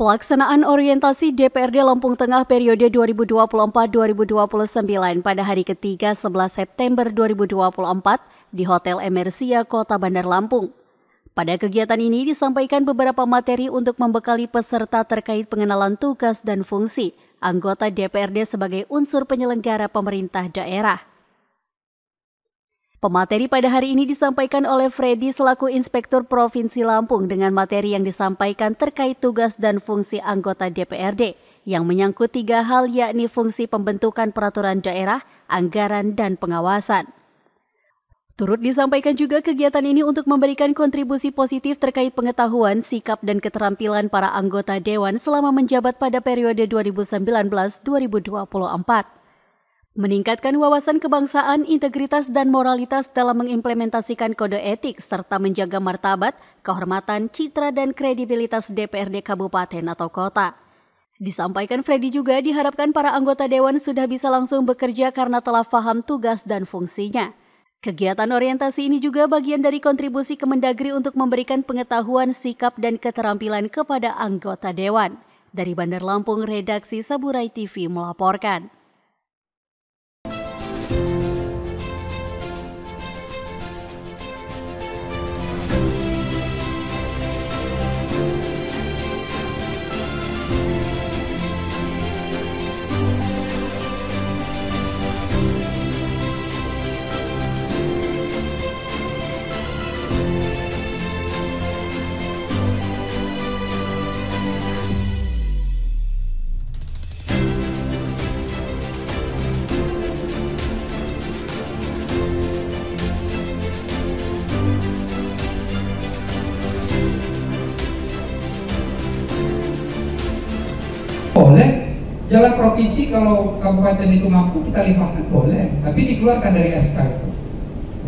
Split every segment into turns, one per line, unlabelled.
Pelaksanaan orientasi DPRD Lampung Tengah periode 2024-2029 pada hari ketiga 11 September 2024 di Hotel Emersia, Kota Bandar Lampung. Pada kegiatan ini disampaikan beberapa materi untuk membekali peserta terkait pengenalan tugas dan fungsi anggota DPRD sebagai unsur penyelenggara pemerintah daerah. Pemateri pada hari ini disampaikan oleh Freddy selaku Inspektur Provinsi Lampung dengan materi yang disampaikan terkait tugas dan fungsi anggota DPRD yang menyangkut 3 hal yakni fungsi pembentukan peraturan daerah, anggaran, dan pengawasan. Turut disampaikan juga kegiatan ini untuk memberikan kontribusi positif terkait pengetahuan, sikap, dan keterampilan para anggota Dewan selama menjabat pada periode 2019-2024. Meningkatkan wawasan kebangsaan, integritas, dan moralitas dalam mengimplementasikan kode etik, serta menjaga martabat, kehormatan, citra, dan kredibilitas DPRD Kabupaten atau Kota. Disampaikan Freddy juga diharapkan para anggota Dewan sudah bisa langsung bekerja karena telah paham tugas dan fungsinya. Kegiatan orientasi ini juga bagian dari kontribusi Kemendagri untuk memberikan pengetahuan, sikap, dan keterampilan kepada anggota Dewan. Dari Bandar Lampung, Redaksi Saburai TV melaporkan.
Boleh, jalan provinsi kalau kabupaten itu mampu kita limpahkan boleh, tapi dikeluarkan dari SK itu.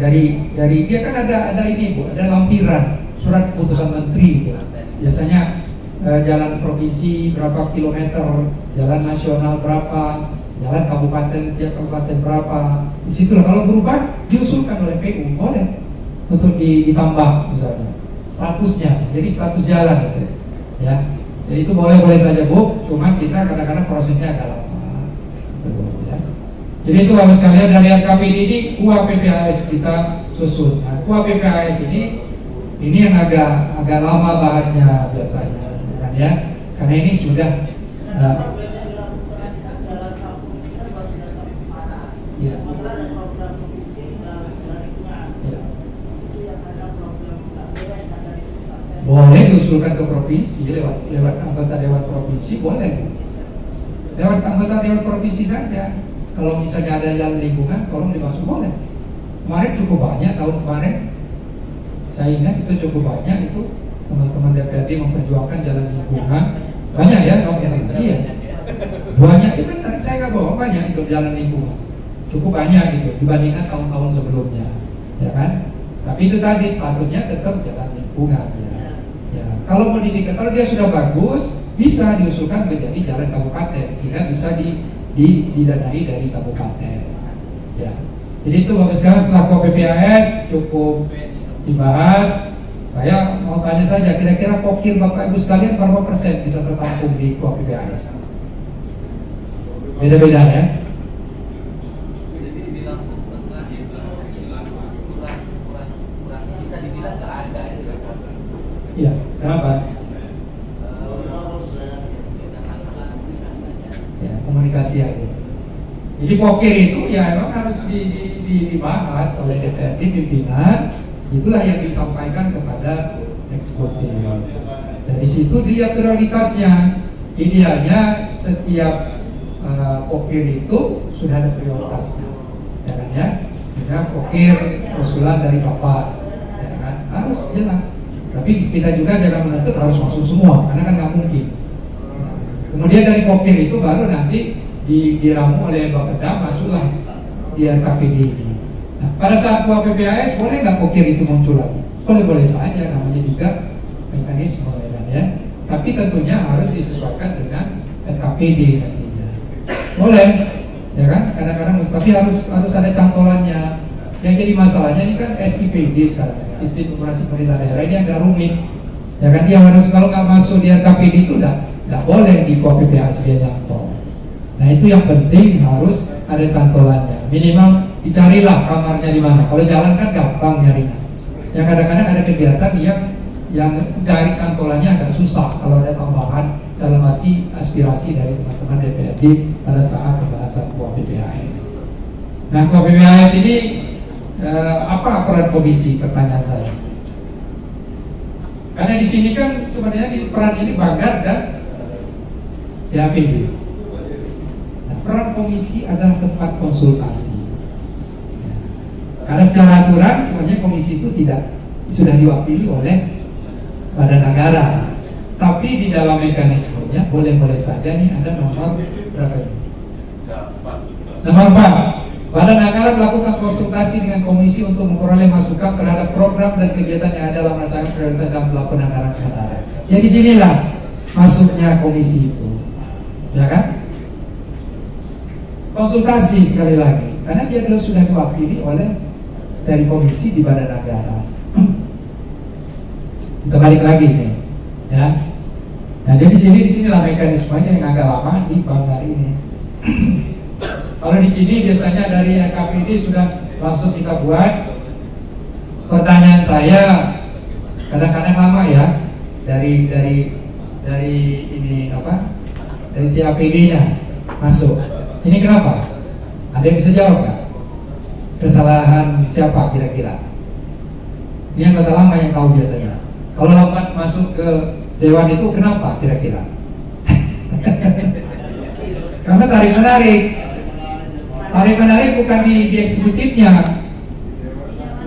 Dari dia kan ada ini Bu, ada lampiran surat keputusan menteri itu. Biasanya jalan provinsi berapa kilometer, jalan nasional berapa, jalan kabupaten tiap kabupaten berapa. Di situ kalau berubah diusulkan oleh PU boleh untuk ditambah misalnya statusnya, jadi status jalan gitu ya. Jadi itu boleh-boleh saja Bu, cuma kita kadang-kadang prosesnya agak lama. Ya. Jadi itu Bapak sekalian dari LKPD ini KUA PPAS kita susun. Nah, KUA PPAS ini yang agak lama bahasnya biasanya, kan ya? Karena ini sudah ya. Boleh diusulkan ke provinsi lewat anggota Dewan Provinsi, boleh lewat anggota Dewan Provinsi saja. Kalau misalnya ada jalan lingkungan, tolong dimasuk boleh. Kemarin cukup banyak, tahun kemarin saya ingat itu cukup banyak itu teman-teman DPRD memperjuangkan jalan lingkungan. Banyak ya, iya. Banyak itu tadi saya nggak bohong, banyak itu jalan lingkungan. Cukup banyak gitu dibandingkan tahun-tahun sebelumnya, ya kan? Tapi itu tadi statusnya tetap jalan lingkungan. Ya, kalau mau kalau dia sudah bagus, bisa diusulkan menjadi jalan kabupaten sehingga bisa didanai dari kabupaten. Ya, jadi itu Bapak sekalian setelah KUA PPAS cukup dibahas. Saya mau tanya saja, kira-kira pokir Bapak Ibu sekalian berapa persen bisa tertampung di KUA PPAS? Beda-beda ya. Iya, kenapa? Ya, komunikasi aja. Jadi pokir itu ya memang harus dibahas oleh DPRD pimpinan. Itulah yang disampaikan kepada eksekutif. Dari situ dilihat prioritasnya. Idealnya setiap pokir itu sudah ada prioritasnya. Ya kan ya? Misalnya pokir usulan dari Bapak, ya kan? Harus jelas. Tapi kita juga jangan menuntut harus masuk semua, karena kan nggak mungkin. Nah, kemudian dari pokir itu baru nanti diramu oleh Bapeda, masuklah di RKPD ini. Nah, pada saat KUA PPAS boleh nggak pokir itu muncul lagi? Boleh-boleh saja, namanya juga mekanisme ya. Tapi tentunya harus disesuaikan dengan RKPD nantinya. Boleh, ya kan? Kadang-kadang, tapi harus ada cantolannya. Yang jadi masalahnya ini kan SIPD sekarang. Sistem Informasi Pemerintah Daerah ini agak rumit, ya kan? Dia harus kalau nggak masuk di RKPD itu udah nggak boleh di copy PHSB nyantol. Nah itu yang penting harus ada cantolannya. Minimal dicarilah kamarnya di mana. Kalau jalan kan gampang nyarinya. Yang kadang-kadang ada kegiatan yang cari cantolannya agak susah kalau ada tambahan dalam arti aspirasi dari teman-teman DPRD pada saat pembahasan KUHP PPAS. Nah KUHP PPAS ini apa peran komisi? Pertanyaan saya. Karena di sini kan sebenarnya peran ini Banggar dan DAPD. Nah, peran komisi adalah tempat konsultasi. Karena secara aturan sebenarnya komisi itu sudah diwakili oleh badan negara. Tapi di dalam mekanismenya boleh-boleh saja nih ada nomor berapa ini? Nomor 4. Badan negara melakukan konsultasi dengan komisi untuk memperoleh masukan terhadap program dan kegiatan yang ada dalam melaksanakan prioritas dalam pelaporan anggaran sementara. Ya di sinilah masuknya komisi itu, ya kan? Konsultasi sekali lagi, karena dia sudah diwakili oleh dari komisi di badan negara. Kita balik lagi nih, ya. Nah dia di sinilah mekanismenya yang agak lama di Banggar ini. Kalau di sini biasanya dari KPD sudah langsung kita buat. Pertanyaan saya kadang-kadang lama ya dari ini apa? Dari TAPD-nya masuk. Ini kenapa? Ada yang bisa jawab nggak? Kesalahan siapa kira-kira? Ini anggota lama yang tahu biasanya. Kalau lambat masuk ke dewan itu kenapa kira-kira? Karena tarik-menarik bukan di eksekutifnya,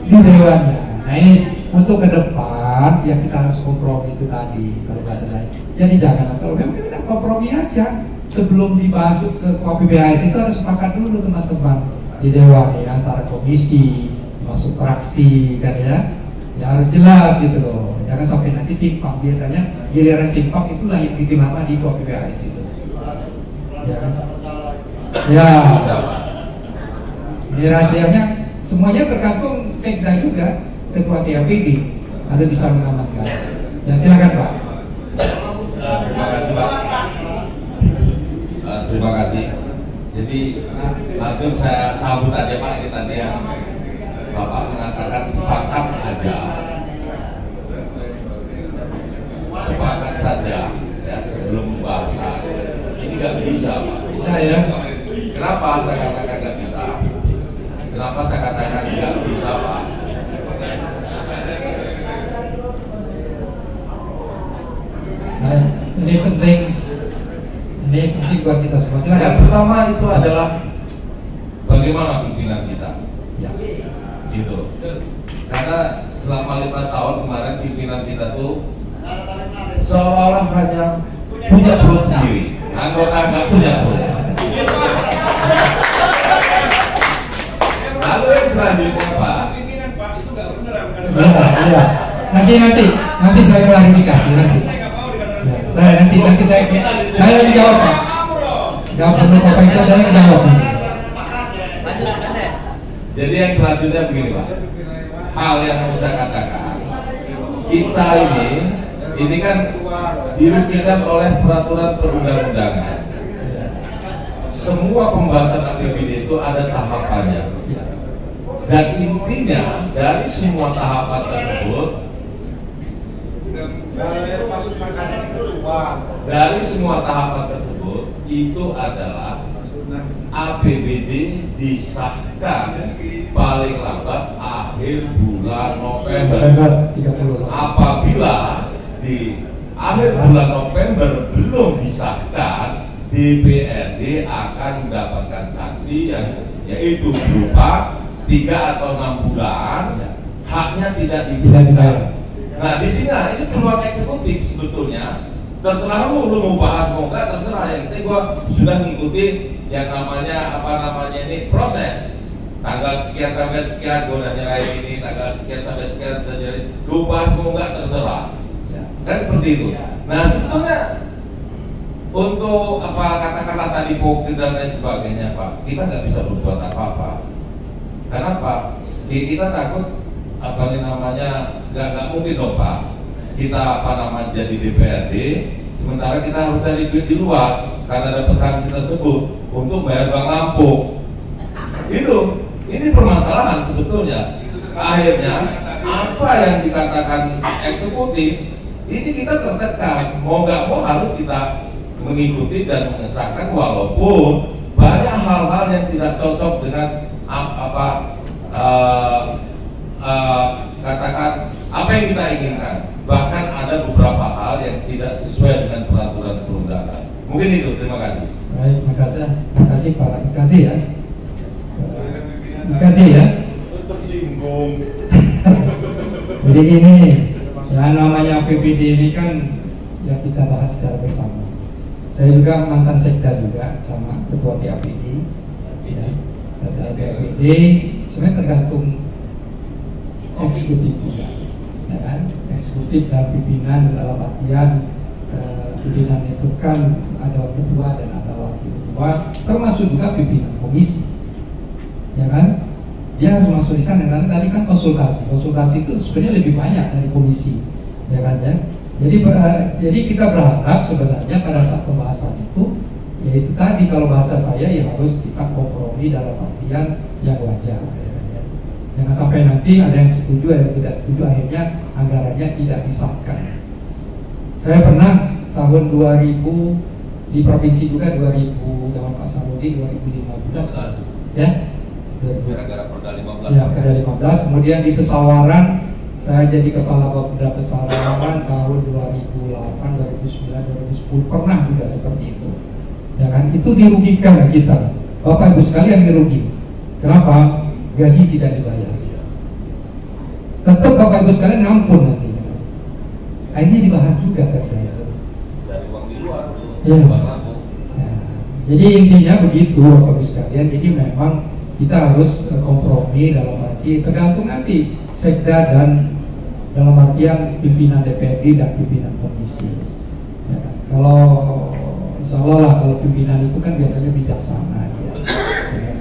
di dewannya. Nah ini untuk ke depan yang kita harus kompromi itu tadi kalau bahasa saya. Jadi jangan kalau memang kita kompromi aja sebelum dibahas ke KPPAS itu harus sepakat dulu teman-teman di dewan ya, antara komisi masuk fraksi kan ya harus jelas gitu loh. Jangan sampai nanti timpang. Biasanya giliran timpang itulah yang bikin lama di KPPAS itu. Ya kan? Ya. Ini rahasianya semuanya tergantung sekda juga, ketua TAPD ada bisa mengamankan. Ya silakan Pak.
Terima kasih Pak. Terima kasih. Jadi langsung saya sambut aja Pak, ini tadi yang Bapak mengatakan sepakat aja, sepakat saja ya sebelum pembahasan. Ini nggak bisa Pak.
Bisa ya.
Kenapa saya katakan nggak bisa? Kenapa saya katakan nggak bisa Pak?
Nah, ini penting buat kita semua. Silakan.
Yang pertama itu adalah bagaimana pimpinan kita,
Ya.
gitu. Karena selama 5 tahun kemarin pimpinan kita tuh seolah-olah hanya punya perut sendiri, anggota nggak punya perut. Lalu yang selanjutnya Pak,
Iya. Nanti saya klarifikasi nanti. Ya, nanti saya dijawab Pak. Gak perlu Bapak itu saya dijawab.
jadi yang selanjutnya begini Pak, hal yang harus saya katakan, kita ini kan dirugikan oleh peraturan perundang-undangan. Semua pembahasan APBD itu ada tahapannya. Dan intinya dari semua tahapan tersebut, itu adalah APBD disahkan paling lambat akhir bulan November.
30.
Apabila di akhir bulan November belum disahkan, DPRD akan mendapatkan sanksi yang yaitu berupa 3 atau 6 bulan haknya tidak dibayar. Nah di sini ini peluang eksekutif sebetulnya. Terserah lu mau bahas mau enggak, terserah. Yang penting gua sudah mengikuti yang namanya ini proses. Tanggal sekian sampai sekian gua udah nyerahin ini, tanggal sekian sampai sekian udah nyerahin. Lu bahas mau enggak, terserah. Kan seperti itu. Nah sebetulnya untuk kata-kata tadi pokok dan lain sebagainya Pak, kita nggak bisa berbuat apa-apa. Kenapa? Kita takut nggak mungkin dong Pak. Kita jadi DPRD sementara kita harus cari duit di luar karena ada sanksi tersebut untuk bayar Bank Lampung. Ini permasalahan sebetulnya. Akhirnya apa yang dikatakan eksekutif ini kita tertekan, mau nggak mau harus kita mengikuti dan mengesahkan, walaupun banyak hal-hal yang tidak cocok dengan katakan apa yang kita inginkan. Bahkan ada beberapa hal yang tidak sesuai dengan peraturan perundangan. Mungkin itu, terima kasih.
Baik, terima kasih Pak IKD ya. IKD ya.
Tersinggung.
Jadi ini ya, namanya APBD ini kan ya kita bahas secara bersama. Saya juga mantan sekda juga sama ketua TAPD ya. Ada APBD sebenarnya tergantung eksekutif juga, ya kan? Eksekutif dan pimpinan dalam artian pimpinan itu kan ada ketua dan ada wakil ketua, termasuk juga pimpinan komisi, ya kan? Dia harus masuk di sana. Karena tadi kan konsultasi itu sebenarnya lebih banyak dari komisi, ya kan ya? Jadi kita berharap sebenarnya pada saat pembahasan itu, yaitu tadi kalau bahasa saya ya harus kita kompromi dalam artian yang wajar. Jangan sampai nanti ada yang setuju, ada yang tidak setuju, akhirnya anggarannya tidak disahkan. Saya pernah tahun 2000 di provinsi juga 2000 zaman Pak Sarudi 2015 ya.
Gara-gara Perda 15.
Ya, Perda 15. Kemudian di Pesawaran saya jadi kepala Bapeda Pesawaran tahun 2008, 2009, 2010 pernah juga seperti itu. Ya kan? Itu dirugikan kita. Bapak Ibu sekalian dirugi. Kenapa? Gaji tidak dibayar. Tetap Bapak Ibu sekalian ngampun nanti. Akhirnya dibahas juga Perda itu.
Cari uang di luar.
Ya. Ya. Jadi intinya begitu Bapak Ibu sekalian. Jadi memang kita harus kompromi dalam arti tergantung nanti sekda dan dalam artian pimpinan DPRD dan pimpinan komisi. Ya kan? Kalau insya Allah lah kalau pimpinan itu kan biasanya bijaksana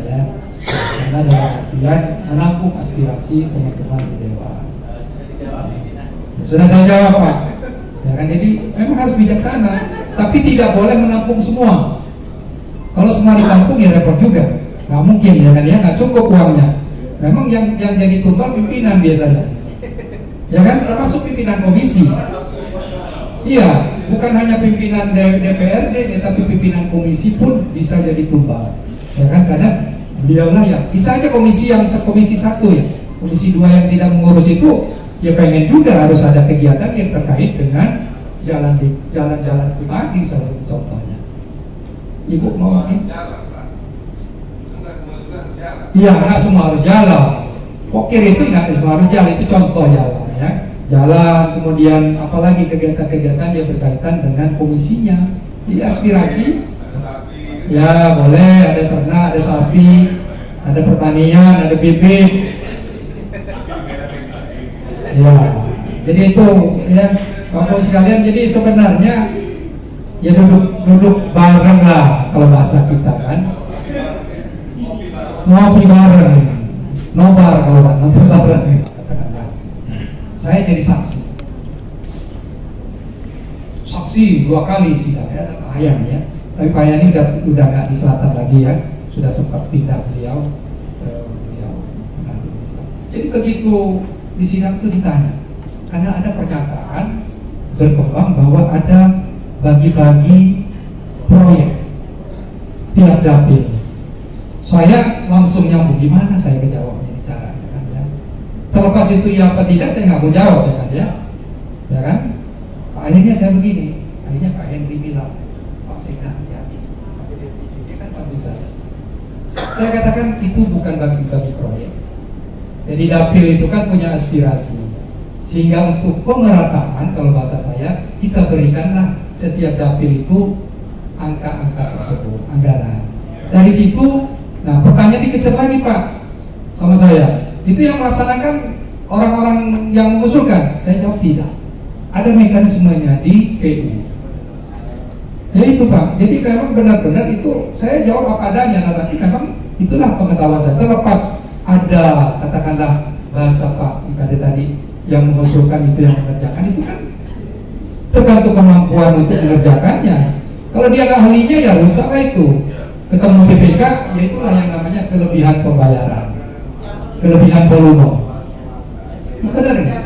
ya. Karena dalam artian menampung aspirasi teman-teman di Dewan. Ya, sudah saya jawab Pak. Ya kan, jadi memang harus bijaksana, tapi tidak boleh menampung semua. Kalau semua ditampung ya repot juga. Nggak mungkin ya kan, ya nggak cukup uangnya. Memang yang jadi tumbal pimpinan biasanya, ya kan, termasuk pimpinan komisi. Iya, bukan hanya pimpinan DPRD, tapi pimpinan komisi pun bisa jadi tumbal, ya kan, karena beliaulah yang bisa aja komisi satu ya, komisi 2 yang tidak mengurus itu, ya pengen juga harus ada kegiatan yang terkait dengan jalan-jalan pribadi salah satu contohnya. Ibu mau ini? Iya, nggak semua harus jalan. Pokir itu nggak semua harus jalan, itu contoh jalan ya. Jalan, kemudian apalagi kegiatan-kegiatan yang berkaitan dengan komisinya. Jadi aspirasi, ya boleh, ada ternak, ada sapi, ada pertanian, ada bibit. Ya, jadi itu ya Bapak sekalian. Jadi sebenarnya ya duduk bareng lah kalau bahasa kita kan. Ngopi bareng, nobar kalau nonton bareng. Katakanlah, saya jadi saksi 2 kali sih, ada Pak Ayan ya. Tapi Pak Ayan ini udah nggak di selatan lagi ya, sudah sempat pindah beliau. Jadi begitu di sidang itu ditanya, karena ada pernyataan berkembang bahwa ada bagi-bagi proyek tiap dapil. Saya langsung nyambung, gimana saya kejawabnya ini caranya kan ya. Terlepas itu ya apa tidak, saya nggak mau jawab ya kan ya kan. Akhirnya saya begini, akhirnya Pak Henry bilang, Pak Sekda hati-hati, sampai di sini kan sambil saya katakan itu bukan bagi-bagi proyek. Jadi dapil itu kan punya aspirasi, sehingga untuk pemerataan kalau bahasa saya, kita berikanlah setiap dapil itu angka-angka tersebut, anggaran. Dari situ, nah pertanyaan dikejar lagi Pak sama saya, itu yang melaksanakan orang-orang yang mengusulkan? Saya jawab tidak, ada mekanismenya di PU. Ya itu Pak, jadi memang benar-benar itu saya jawab apa adanya. Nanti memang itulah pengetahuan saya. Terlepas ada katakanlah bahasa Pak IKD tadi yang mengusulkan itu yang mengerjakan itu kan tergantung kemampuan untuk mengerjakannya. Kalau dia nggak ahlinya ya rusak lah itu. Ketemu BPK, ya itulah yang namanya kelebihan pembayaran, kelebihan volume. Benar nggak?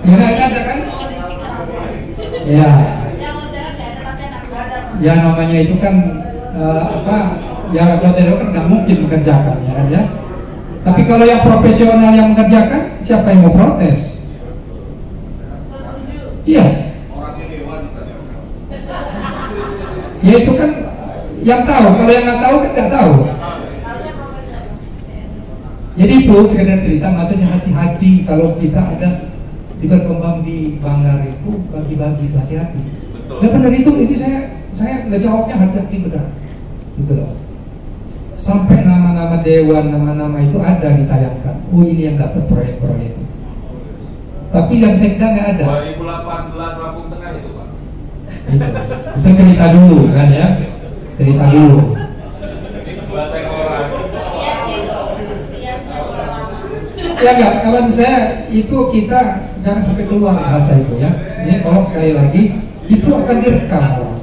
Ya nggak ada kan? Ya. Ya namanya itu kan ya hotel kan nggak mungkin mengerjakan ya kan ya. Tapi kalau yang profesional yang mengerjakan, siapa yang mau protes? Iya. Ya itu kan yang tahu. Kalau yang nggak tahu kan nggak tahu. Jadi itu sekedar cerita, maksudnya hati-hati kalau kita ada di berkembang di Banggar itu bagi-bagi, hati-hati. Nah benar itu saya nggak jawabnya hati-hati benar, gitu loh. Sampai nama-nama dewan, nama-nama itu ada ditayangkan. Oh ini yang dapat proyek-proyek. Tapi yang sekda nggak ada.
2018 Lampung Tengah itu Pak.
Itu cerita dulu kan ya, cerita dulu. Ya enggak, kalau saya itu kita jangan sampai keluar bahasa itu ya. Ini tolong sekali lagi, itu akan direkam.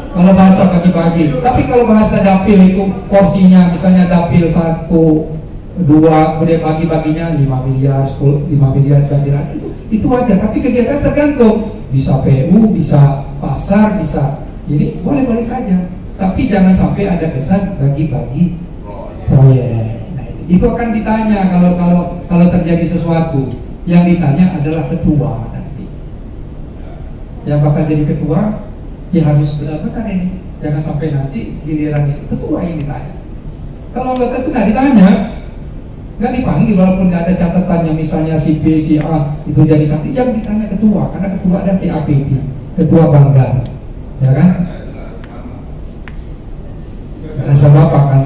Kalau bahasa bagi-bagi, tapi kalau bahasa dapil itu porsinya misalnya dapil 1, 2, kemudian bagi-baginya 5 miliar, 10, 5 miliar gantiran itu aja. Tapi kegiatan tergantung, bisa PU, bisa pasar, bisa ini boleh-boleh saja. Tapi jangan sampai ada kesan bagi-bagi proyek. Nah, itu akan ditanya kalau terjadi sesuatu, yang ditanya adalah ketua nanti. Yang bakal jadi ketua ya harus benar-benar ini, jangan sampai nanti giliran itu ketua yang ditanya. Kalau anggota itu nggak ditanya, nggak dipanggil walaupun nggak ada catatannya, misalnya si B, si A itu jadi saksi, yang ditanya ketua, karena ketua ada KAPB, ketua Banggar, ya kan? Sama apa kan?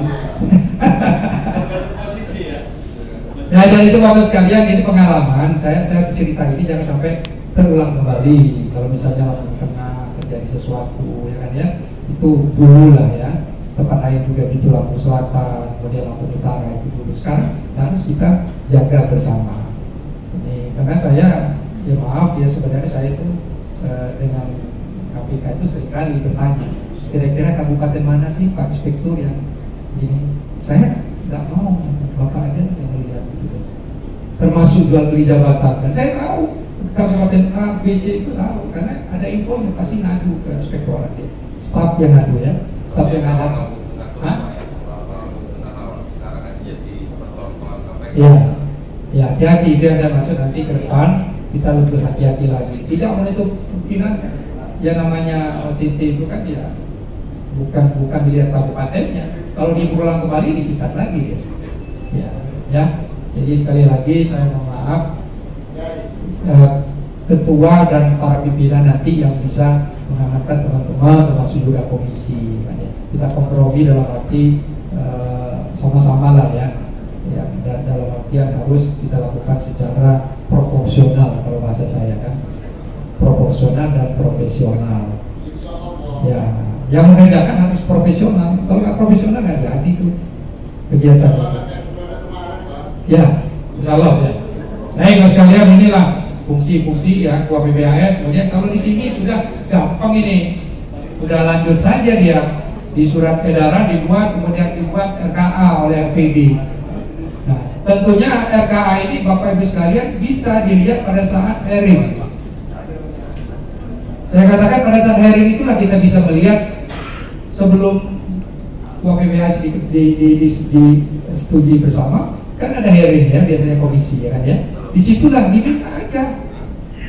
Ya jadi itu Bapak sekalian, ini pengalaman saya cerita ini jangan sampai terulang kembali. Kalau misalnya Lampung Tengah terjadi sesuatu ya kan ya, itu dulu lah ya. Tempat lain juga gitu, Lampung Selatan, kemudian Lampung Utara itu dulu. Sekarang harus kita jaga bersama. Ini karena saya ya maaf ya, sebenarnya saya itu dengan KPK itu seringkali bertanya, kira-kira kabupaten mana sih Pak Inspektur yang ini? Saya nggak mau, Bapak aja yang melihat gitu. Termasuk jual beli jabatan. Dan saya tahu kabupaten A, B, C itu tahu karena ada infonya, pasti ngadu ke inspektorat ya. Staf yang ngadu ya, staf yang ada. Hah? Ya, ya hati-hati itu yang saya maksud, nanti ke depan kita lebih hati-hati lagi. Tidak menutup kemungkinan ya, namanya OTT itu kan ya bukan dilihat kabupatennya. Kalau berulang kembali disikat lagi ya. Jadi sekali lagi saya mohon maaf, ketua dan para pimpinan nanti yang bisa mengangkat teman-teman termasuk juga komisi kan ya. Kita kompromi dalam arti sama-sama lah ya, dan dalam artian harus kita lakukan secara proporsional, kalau bahasa saya kan proporsional dan profesional ya. Yang mengerjakan harus profesional, kalau nggak profesional nggak jadi tuh kegiatan ya. Insyaallah ya. Baik mas sekalian, inilah fungsi-fungsi ya Ketua PBHS. Kemudian kalau di sini sudah gampang ini, sudah lanjut saja dia di surat edaran dibuat, kemudian dibuat RKA oleh RPD. Nah tentunya RKA ini Bapak Ibu sekalian bisa dilihat pada saat hearing. Saya katakan pada saat hearing itulah kita bisa melihat sebelum Ketua PBHS disetujui bersama, kan ada hearing ya, biasanya komisi ya kan ya. Disitulah diminta aja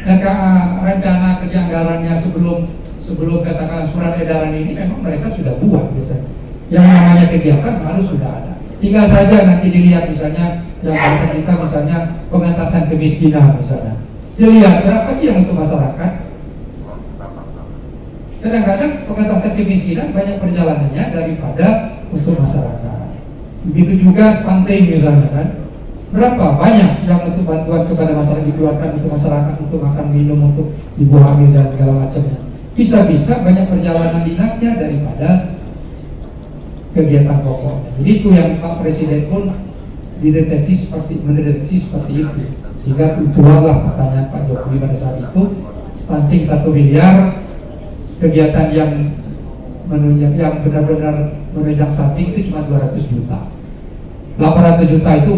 RKA rencana kerja anggarannya sebelum katakan surat edaran ini memang mereka sudah buat biasanya. Yang namanya kegiatan harus sudah ada. Tinggal saja nanti dilihat misalnya yang bahasa kita misalnya pengentasan kemiskinan misalnya. Dilihat berapa sih yang untuk masyarakat. Kadang-kadang pengentasan kemiskinan banyak perjalanannya daripada untuk masyarakat. Begitu juga stunting misalnya kan. Berapa banyak yang untuk bantuan kepada masyarakat dikeluarkan untuk masyarakat, untuk makan minum, untuk ibu hamil dan segala macamnya. Bisa-bisa banyak perjalanan dinasnya daripada kegiatan pokoknya. Jadi itu yang Pak Presiden pun mendeteksi seperti itu. Sehingga keluarlah pertanyaan Pak Jokowi pada saat itu, stunting 1 miliar, kegiatan yang menunjang yang benar-benar menunjang stunting itu cuma 200 juta. 800 juta itu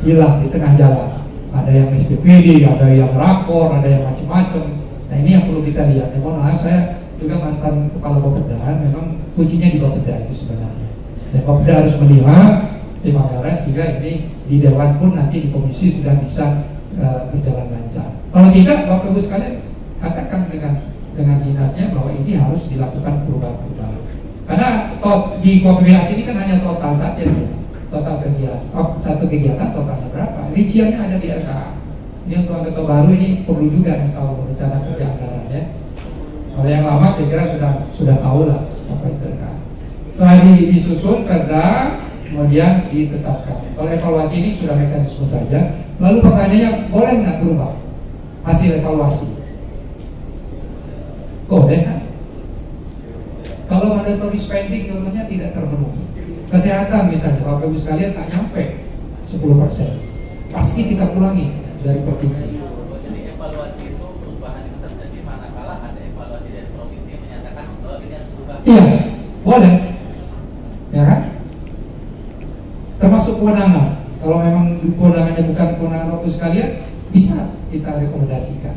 hilang di tengah jalan. Ada yang SPPD, ada yang rakor, ada yang macam-macam. Nah ini yang perlu kita lihat. Ya, mohon maaf, saya juga mantan kepala Bapeda, memang kuncinya di Bapeda itu sebenarnya. Dan Bapeda harus melihat tim anggaran sehingga ini di Dewan pun nanti di komisi sudah bisa berjalan lancar. Kalau tidak, Bapak Ibu sekalian katakan dengan dinasnya bahwa ini harus dilakukan perubahan-perubahan. Karena di komunikasi ini kan hanya total saja, total kegiatan. Satu kegiatan totalnya berapa? Rinciannya ada di RKA. Ini untuk anggota baru ini perlu juga yang tahu rencana kerja anggaran ya. Kalau yang lama saya kira sudah tahu lah apa itu RKA. Setelah disusun perda, kemudian ditetapkan. Kalau evaluasi ini sudah mekanisme saja. Lalu pertanyaannya, boleh nggak berubah hasil evaluasi? Boleh kan? Kalau mandatory spending contohnya tidak terpenuhi, kesehatan misalnya, Bapak Ibu sekalian tak nyampe 10%, pasti kita kurangi dari provinsi.
Jadi evaluasi itu perubahan itu terjadi manakala ada evaluasi dari provinsi yang menyatakan bahwa ini harus berubah.
Iya, boleh, ya kan? Termasuk kewenangan. Kalau memang kewenangannya bukan kewenangan waktu sekalian, bisa kita rekomendasikan.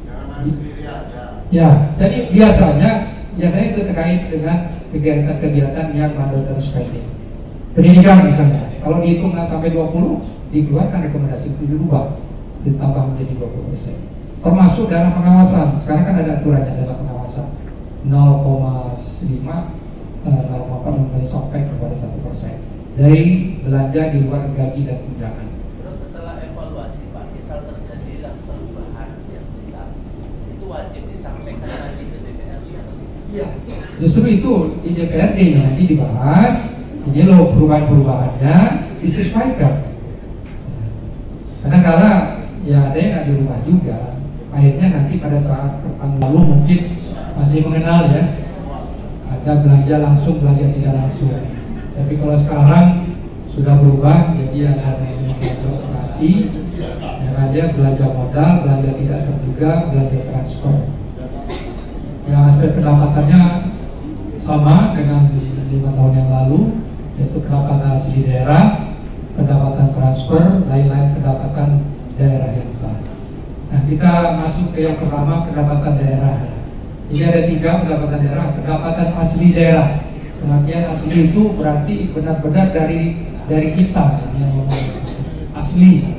Jangan sendiri aja.
Ya, jadi biasanya itu terkait dengan kegiatan-kegiatan yang mandatory spending. Pendidikan misalnya, kalau dihitung sampai 20, dikeluarkan rekomendasi itu dirubah, ditambah menjadi 20%. Termasuk dana pengawasan. Sekarang kan ada aturannya dana pengawasan 0,5 sampai kepada 1% dari belanja di luar gaji dan tunjangan.
Terus setelah evaluasi Pak, misal terjadilah perubahan yang besar, itu wajib disampaikan lagi ke DPRD atau tidak?
Iya, justru itu di DPRD nanti dibahas. Ini loh perubahan-perubahannya disesuaikan. Karena kalau ya ada yang nggak dirubah juga, akhirnya nanti pada saat pertama lalu mungkin masih mengenal ya, ada belanja langsung, belanja tidak langsung. Tapi kalau sekarang sudah berubah, jadi ada yang belanja operasi, yang ada belanja modal, belanja tidak terduga, belanja transfer. Yang aspek pendapatannya sama dengan 5 tahun yang lalu, yaitu pendapatan asli daerah, pendapatan transfer, lain-lain pendapatan daerah yang sah. Nah, kita masuk ke yang pertama, pendapatan daerah. Ini ada 3 pendapatan daerah. Pendapatan asli daerah, pengertian asli itu berarti benar-benar dari kita yang asli,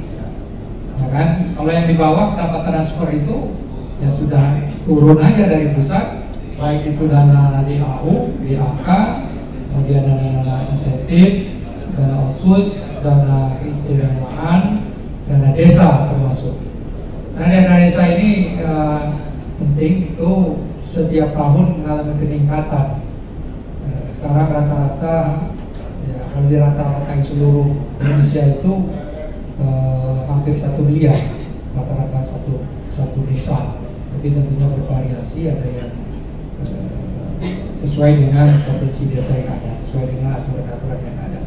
ya kan? Kalau yang di bawah pendapatan transfer itu ya sudah turun aja dari pusat, baik itu dana DAU, DAK, kemudian dana insentif, dana otsus, dana keistimewaan, dana desa termasuk. Nah, dana desa ini penting, itu setiap tahun mengalami peningkatan. Sekarang rata-rata ya, kalau di rata-rata seluruh Indonesia itu hampir 1 miliar rata-rata satu desa. Tapi tentunya bervariasi, ada yang sesuai dengan potensi desa yang ada, sesuai dengan aturan-aturan yang ada.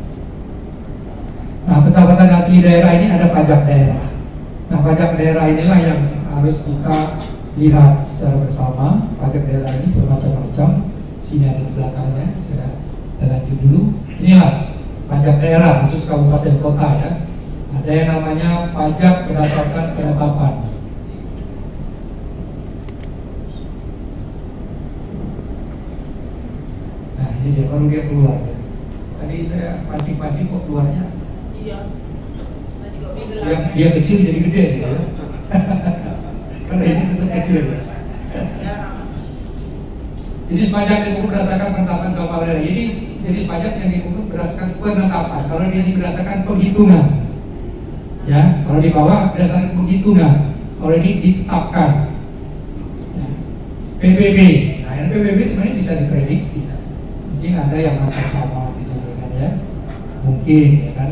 Nah, pendapatan asli daerah ini ada pajak daerah. Nah, pajak daerah inilah yang harus kita lihat secara bersama. Pajak daerah ini bermacam-macam. Sini ada di belakangnya, kita lanjut dulu. Inilah pajak daerah khusus kabupaten kota ya. Ada yang namanya pajak berdasarkan penetapan. Nah, ini dia, baru dia keluar ya. Tadi saya pancing-pancing kok keluarnya.
Iya. Tadi kok bilang.
Dia kecil jadi gede ya. Karena ini tetap kecil. Jenis pajak yang dipungut berdasarkan penetapan kepala daerah. Ini jenis pajak yang dipungut berdasarkan penetapan. Kalau di sini berdasarkan penghitungan, ya. Kalau di bawah berdasarkan penghitungan. Kalau ini ditetapkan. Ya. PBB. Nah, yang PBB sebenarnya bisa diprediksi. Mungkin ada yang akan sama di sini kan ya. Mungkin ya kan.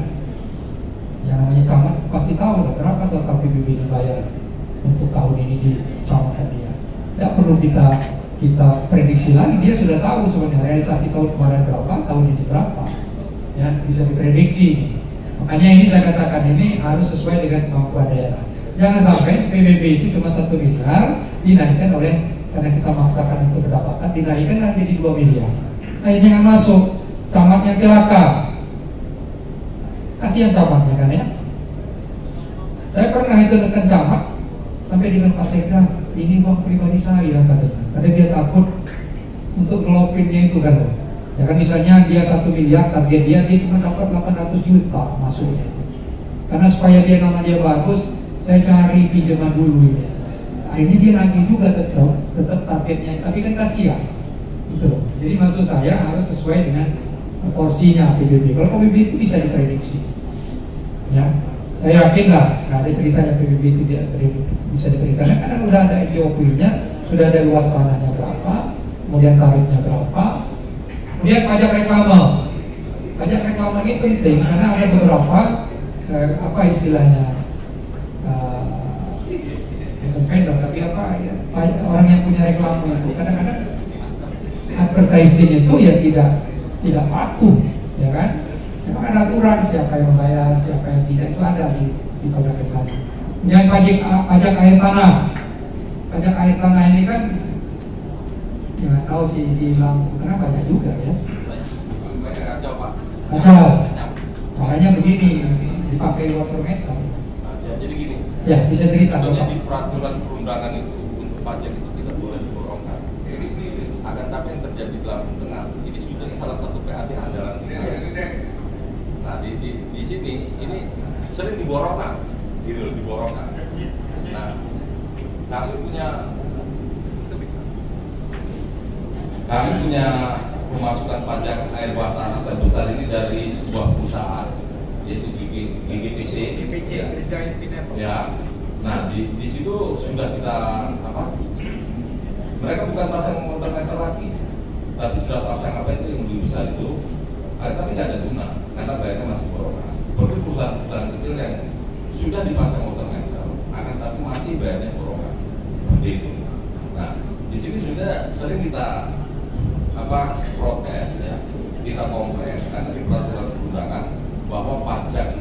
Yang namanya camat pasti tahu lah berapa total PBB dibayar untuk tahun ini di kecamatan dia. Tidak perlu kita prediksi lagi, dia sudah tahu sebenarnya realisasi tahun kemarin berapa, tahun ini berapa, ya bisa diprediksi. Makanya ini saya katakan ini harus sesuai dengan kemampuan daerah. Jangan sampai PBB itu cuma 1 miliar, dinaikkan karena kita maksakan untuk pendapatan, dinaikkan jadi 2 miliar. Akhirnya yang masuk, camatnya celaka. Kasihan camatnya kan ya. Saya pernah itu tekan camat, sampai dengan Pak Sekda, ini uang pribadi saya katanya. Karena dia takut untuk ngelopinnya itu kan. Ya kan misalnya dia 1 miliar, target dia cuma dapat 800 juta masuknya. Karena supaya nama dia bagus, saya cari pinjaman dulu ini. Akhirnya dia nagih juga tetap targetnya, tapi kan kasihan gitu loh. Jadi maksud saya harus sesuai dengan porsinya PBB. Kalau PBB itu bisa diprediksi, ya saya yakin lah nggak ada ceritanya PBB itu tidak bisa diberikan karena udah ada NJOP-nya, sudah ada luas tanahnya berapa, kemudian tarifnya berapa, kemudian pajak reklame. Pajak reklame ini penting karena ada beberapa apa istilahnya vendor, tapi apa ya, orang yang punya reklame itu kadang-kadang advertising itu ya tidak patuh, ya kan? Memang ada aturan siapa yang membayar, siapa yang tidak, itu ada di pajak reklame. Kemudian pajak air tanah. Pajak air tanah ini kan ya tahu sih di Lampung Tengah banyak juga ya.
Banyak kacau Pak.
Kacau. Caranya begini, dipakai water meter.
Jadi gini.
Ya, bisa cerita
Contohnya
Bapak.
di peraturan perundangan itu untuk pajak itu tidak boleh diborongkan. Ini akan tapi yang terjadi di Lampung Tengah. Ini sebetulnya salah satu PAD andalan kita. Nah di sini ini sering diborongkan, gitu diborongkan. Nah kami punya pemasukan pajak air bawah tanah terbesar ini dari sebuah perusahaan yaitu GGPC. Ya. Nah di situ sudah kita apa? Mereka bukan pasang motor meter lagi, tapi sudah pasang apa itu yang lebih besar itu. Tapi nggak ada guna karena bayarnya masih borongan. Seperti perusahaan-perusahaan kecil yang sudah dipasang motor meter, akan tapi masih bayarnya borongan. Seperti itu. Nah di sini sudah sering kita protes ya, kita komplain karena di peraturan perundangan bahwa pajak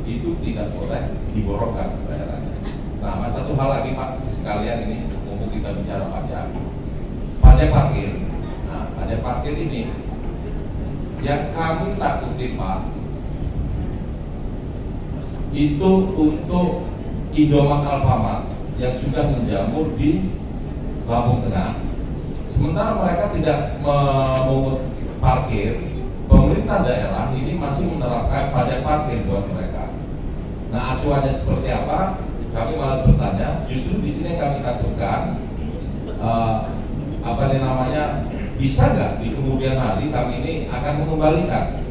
itu tidak boleh diborongkan bayarannya. Nah, satu hal lagi Pak sekalian ini, mumpung kita bicara pajak parkir. Nah, pajak parkir ini yang kami takutin Pak, itu untuk Indomaret Alfamart yang sudah menjamur di Lampung Tengah. Sementara mereka tidak memungut parkir, pemerintah daerah ini masih menerapkan pajak parkir buat mereka. Nah, acuannya seperti apa? Kami malah bertanya. Justru di sini kami takutkan, bisa nggak di kemudian hari kami ini akan mengembalikan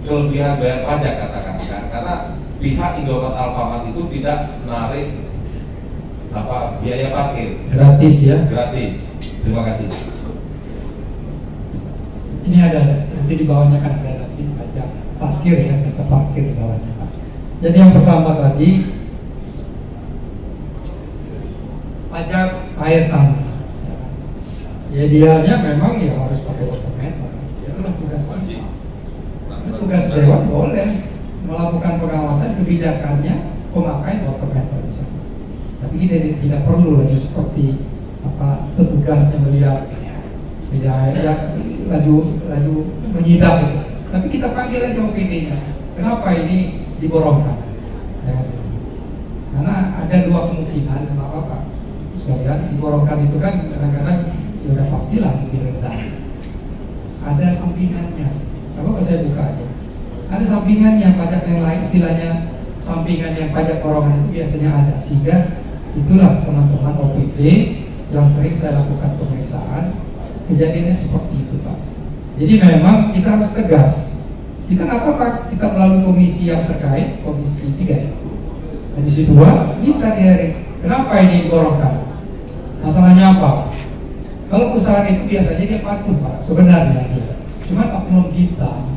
kelebihan bayar pajak katakan, karena pihak Indomaret Alfamart itu tidak menarik biaya parkir.
Gratis ya?
Gratis. Terima kasih.
Ini ada nanti di bawahnya kan ada nanti pajak parkir ya, jasa parkir di bawahnya Pak. Jadi yang pertama tadi pajak air tanah. Ya dianya memang ya harus pakai water meter. Itulah tugas kita. Tugas Dewan boleh melakukan pengawasan kebijakannya pemakai water meter misalnya. Tapi kita tidak perlu lagi seperti petugasnya melihat ya laju menyidak gitu. Tapi kita panggil aja opininya. Kenapa ini diborongkan? Ya, karena ada dua kemungkinan, apa sekalian diborongkan itu kan kadang-kadang ya udah pastilah lebih rendah. Ada sampingannya. Apa saya buka aja. Ada sampingannya pajak yang lain, istilahnya sampingan yang pajak borongan itu biasanya ada. Sehingga itulah teman-teman OPD yang sering saya lakukan pemeriksaan, kejadiannya seperti itu Pak. Jadi memang kita harus tegas. Kita nggak apa-apa, kita melalui komisi yang terkait, komisi 3 ya. Komisi 2 bisa di kenapa ini diborongkan? Masalahnya apa? Kalau perusahaan itu biasanya dia patuh Pak, sebenarnya dia. Cuma oknum kita,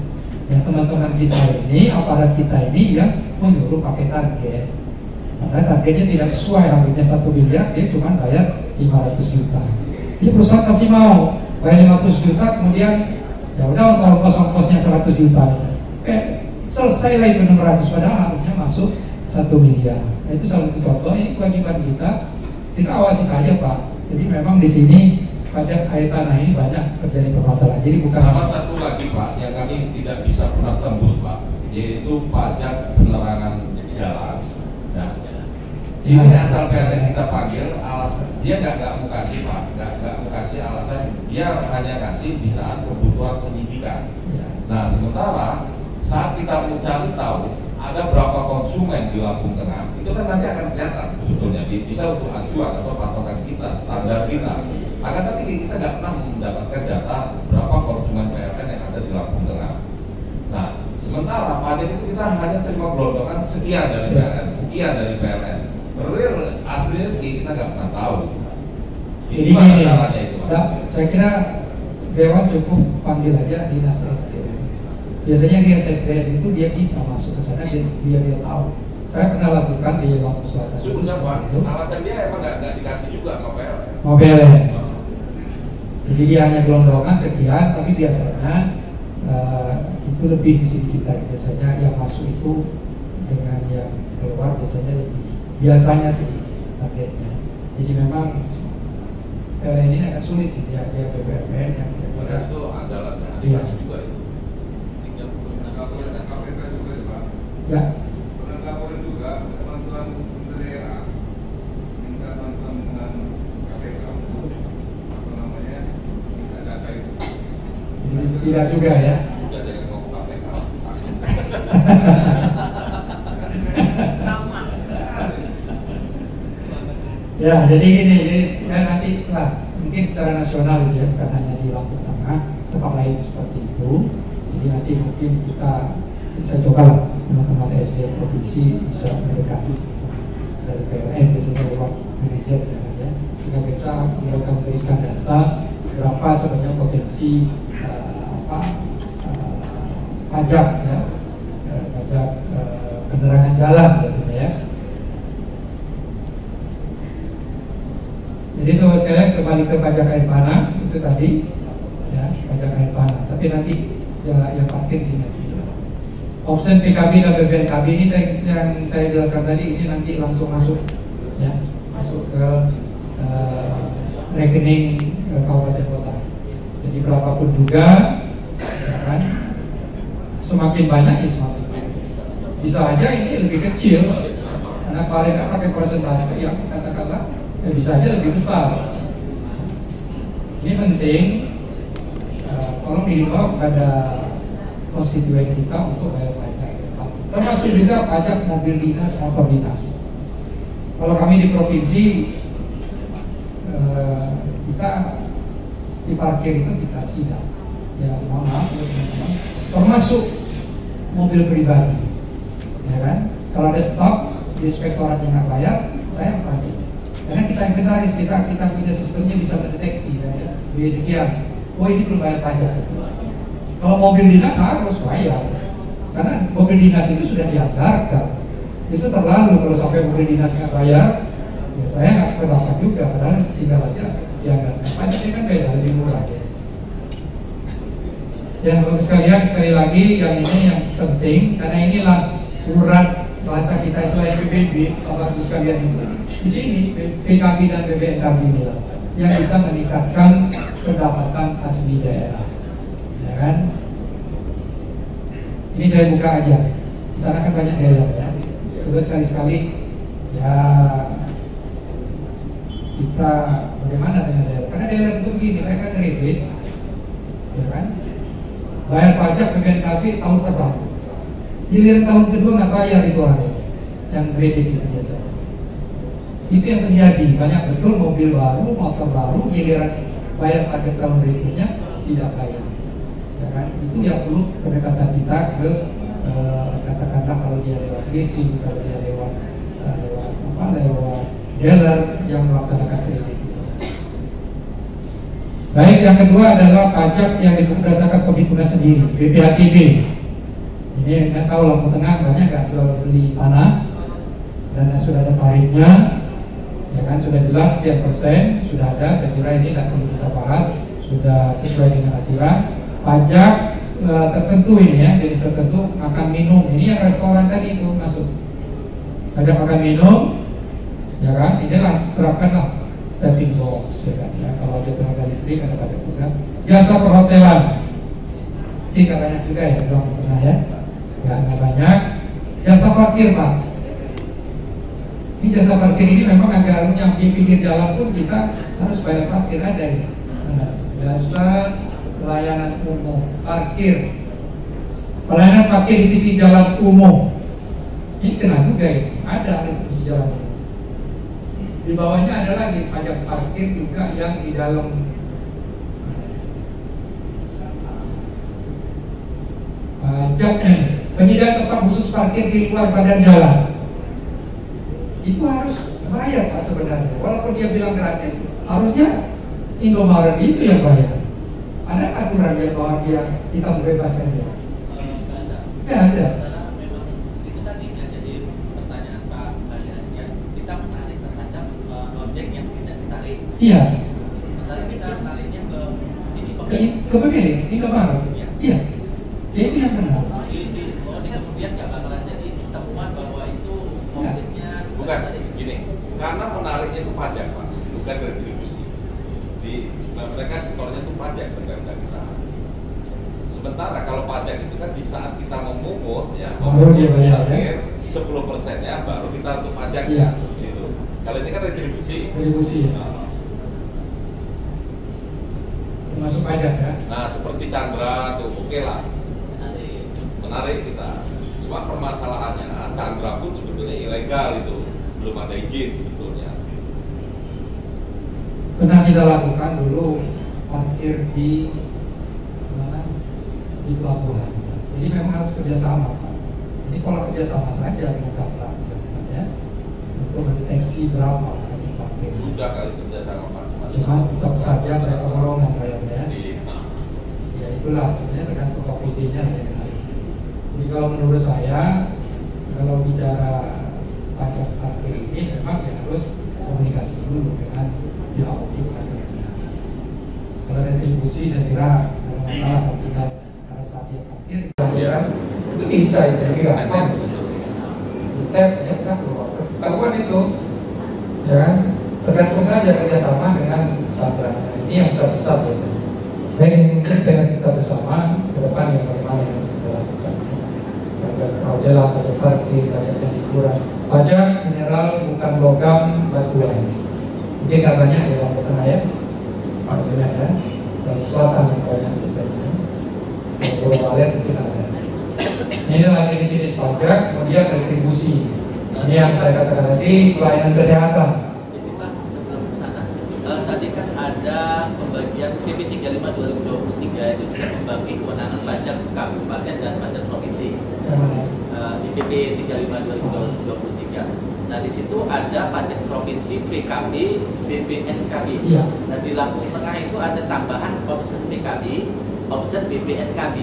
ya teman-teman kita ini, aparat kita ini ya menyuruh pakai target. Karena targetnya tidak sesuai, harusnya 1 miliar, dia cuma bayar 500 juta. Dia perusahaan masih mau bayar 500 juta, kemudian ya udah kalau ongkos-ongkosnya 100 juta. Selesai lah itu 600, padahal harusnya masuk 1 miliar. Nah, itu salah satu contoh, ini kewajiban kita kita awasi saja Pak. Jadi memang di sini pajak air tanah ini banyak terjadi permasalahan. Jadi bukan.
Sama satu lagi Pak, yang kami tidak bisa pernah tembus Pak, yaitu pajak penerangan jalan. Nah, ini asal PLN kita panggil, alasan dia nggak mau kasih Pak, nggak mau kasih alasan, dia hanya kasih di saat kebutuhan penyidikan. Nah, sementara saat kita mau cari tahu ada berapa konsumen di Lampung Tengah, itu kan nanti akan kelihatan sebetulnya, bisa untuk acuan atau patokan kita, standar kita. Akan tapi kita nggak pernah mendapatkan data berapa konsumen PLN yang ada di Lampung Tengah. Nah, sementara pajak itu kita hanya terima gelondongan sekian dari PLN, sekian dari PLN. Real aslinya kita nggak pernah tahu.
Jadi gini, saya kira Dewan cukup panggil aja dinas SDM. Biasanya di SDM itu dia bisa masuk ke sana, dia tahu. Saya pernah lakukan di Lampung Selatan.
Sudah Pak, alasan dia emang nggak dikasih juga sama PLN.
Mau PLN. Jadi dia hanya gelondongan sekian, tapi biasanya itu lebih di sini kita. Biasanya yang masuk itu dengan yang keluar biasanya lebih. Biasanya sih targetnya. Jadi memang PLN ini agak sulit sih dia BUMN yang kira-kira
itu adalah
iya.
juga itu.
Ya.
Pernah laporin juga teman-teman daerah minta bantuan dengan KPK untuk apa namanya minta data itu.
Tidak juga ya.
Sudah jangan ngomong KPK.
Ya, jadi gini, ya nanti lah mungkin secara nasional gitu ya, bukan hanya di Lampung Tengah, tempat lain seperti itu. Jadi nanti mungkin saya coba lah teman-teman SD provinsi bisa mendekati dari PLN biasanya lewat manajer ya, sehingga bisa mereka memberikan data berapa sebenarnya potensi pajak ya, pajak penerangan jalan gitu ya. Jadi teman sekalian kembali ke pajak air tanah itu tadi ya, pajak air tanah. Tapi nanti yang parkir sini nanti. Option PKB dan BPNKB ini yang saya jelaskan tadi ini nanti langsung masuk ya, masuk ke rekening kabupaten kota. Jadi berapapun juga ya kan, semakin banyak ya semakin banyak. Bisa aja ini lebih kecil karena kemarin kan pakai persentase yang kata-kata ya bisa aja lebih besar. Ini penting, tolong dihimbau pada konstituen kita untuk bayar pajak, termasuk juga pajak mobil dinas, motor dinas. Kalau kami di provinsi, kita di parkir itu kita sidang, ya mohon maaf ya teman-teman, termasuk mobil pribadi, ya kan? Kalau ada stok di inspektorat yang nggak bayar, saya parkir. Karena kita inventaris, kita punya sistemnya bisa mendeteksi ya, biaya sekian. Oh ini belum bayar pajak. Kalau mobil dinas harus bayar, karena mobil dinas itu sudah dianggarkan. Itu terlalu kalau sampai mobil dinas nggak bayar, ya saya nggak sependapat juga. Padahal tinggal aja dianggarkan. Pajaknya kan beda, lebih murah ya. Ya bapak sekalian, sekali lagi yang ini yang penting, karena inilah urat bahasa kita selain PBB, bapak ibu sekalian itu. Di sini PKB dan BPNKB inilah yang bisa meningkatkan pendapatan asli daerah, ya kan? Ini saya buka aja. Di sana kan banyak daerah ya. Coba sekali-sekali ya kita bagaimana dengan daerah? Karena daerah itu begini, mereka ngerebet, ya kan? Bayar pajak BPNKB tahun pertama. Giliran tahun kedua nggak bayar itu orang yang ngerebet itu biasanya. Itu yang terjadi, banyak betul mobil baru, motor baru, giliran bayar pajak tahun berikutnya tidak bayar, ya kan? Itu yang perlu pendekatan kita ke katakanlah kalau dia lewat leasing, kalau dia lewat dealer yang melaksanakan kredit. Baik, yang kedua adalah pajak yang berdasarkan penghitungan sendiri, BPHTB. Ini kan tahu Lampung Tengah banyak nggak jual beli tanah dan sudah ada tarifnya. Ya kan, sudah jelas sekian persen, sudah ada, saya kira ini tidak perlu kita bahas, sudah sesuai dengan aturan. Pajak tertentu ini ya, jenis tertentu, makan minum, ini yang restoran tadi itu masuk. Pajak makan minum, ya kan? Inilah terapkanlah tapping box, ya kan? Ya, kalau ada tenaga listrik ada pada program. Jasa perhotelan, ini nggak banyak juga ya, doang tengah ya, nggak banyak. Jasa parkir Pak, ini jasa parkir ini memang agak runyam, di pinggir jalan pun kita harus bayar parkir, ada ya. Nah, jasa pelayanan umum parkir, pelayanan parkir di titik jalan umum, ini kena juga ini, ada di jalan umum. Di bawahnya ada lagi pajak parkir juga yang di dalam pajak penyediaan tempat khusus parkir di luar badan jalan. Itu harus bayar Pak sebenarnya. Walaupun dia bilang gratis, harusnya Indomaret itu yang bayar. Ada aturan yang bahwa dia kita membebaskan dia? Nggak ada.
Karena memang itu tadi ya, jadi pertanyaan Pak Aliasian, kita menarik terhadap objek yang tidak ditarik.
Iya.
Sementara kita tariknya ke ini
Ke pemilik, Indomaret.
Iya.
Iya. Ya itu yang benar.
di kemudian nggak bakalan jadi temuan bahwa itu objeknya
Bukan,
tadi.
gini, karena menariknya itu pajak Pak, bukan retribusi. Mereka sektornya itu pajak berdasarkan kita. Sementara kalau pajak itu kan di saat kita memungut ya,
Baru dia bayar, ya.
10%-nya baru kita untuk pajak
Iya.
gitu. Kalau ini kan retribusi.
Retribusi. Termasuk pajak ya.
Nah seperti Chandra tuh oke lah, menarik kita. Cuma permasalahannya Chandra pun sebetulnya ilegal itu, belum ada izin sebetulnya.
Pernah kita lakukan dulu parkir di mana? Di pelabuhan. Jadi memang harus kerjasama Pak. Jadi kalau kerjasama saja dengan Chandra misalnya ya, untuk mendeteksi berapa wajib parkir.
Sudah kali kerja sama Pak.
Cuma tetap saja saya penolongan bayarnya.
Nah,
Ya itulah sebenarnya tergantung OPD-nya lah yang menarik. Jadi kalau menurut saya kalau bicara pajak parkir ini memang ya harus komunikasi dulu dengan pihak objek pajaknya. Kalau retribusi saya kira ada masalah kalau tinggal pada saat dia parkir kan itu bisa ya saya kira kan tap ya kan ketahuan itu ya kan tergantung saja kerjasama dengan Chandra. Ini yang besar biasanya. Baik ini mungkin dengan kita bersama ke depan yang bagaimana yang harus kita lakukan. Pajak perhotelan, pajak parkir, pajak hiburan, pajak mineral bukan logam batuan. Mungkin nggak banyak ya Lombok Tengah ya, masih banyak ya. Dan selatan yang banyak biasanya. Kalau kalian mungkin ada. Ini lagi jenis pajak, kemudian retribusi. Ini yang saya katakan tadi pelayanan kesehatan.
Jadi Pak, sebelum ke sana, tadi kan ada pembagian PP 35 2023 itu juga membagi kewenangan pajak kabupaten dan pajak provinsi.
Yang mana?
Di PP 35 2023. Nah di situ ada pajak provinsi, PKB, BPNKB.
Iya.
Nah di Lampung Tengah itu ada tambahan option PKB, option BPNKB.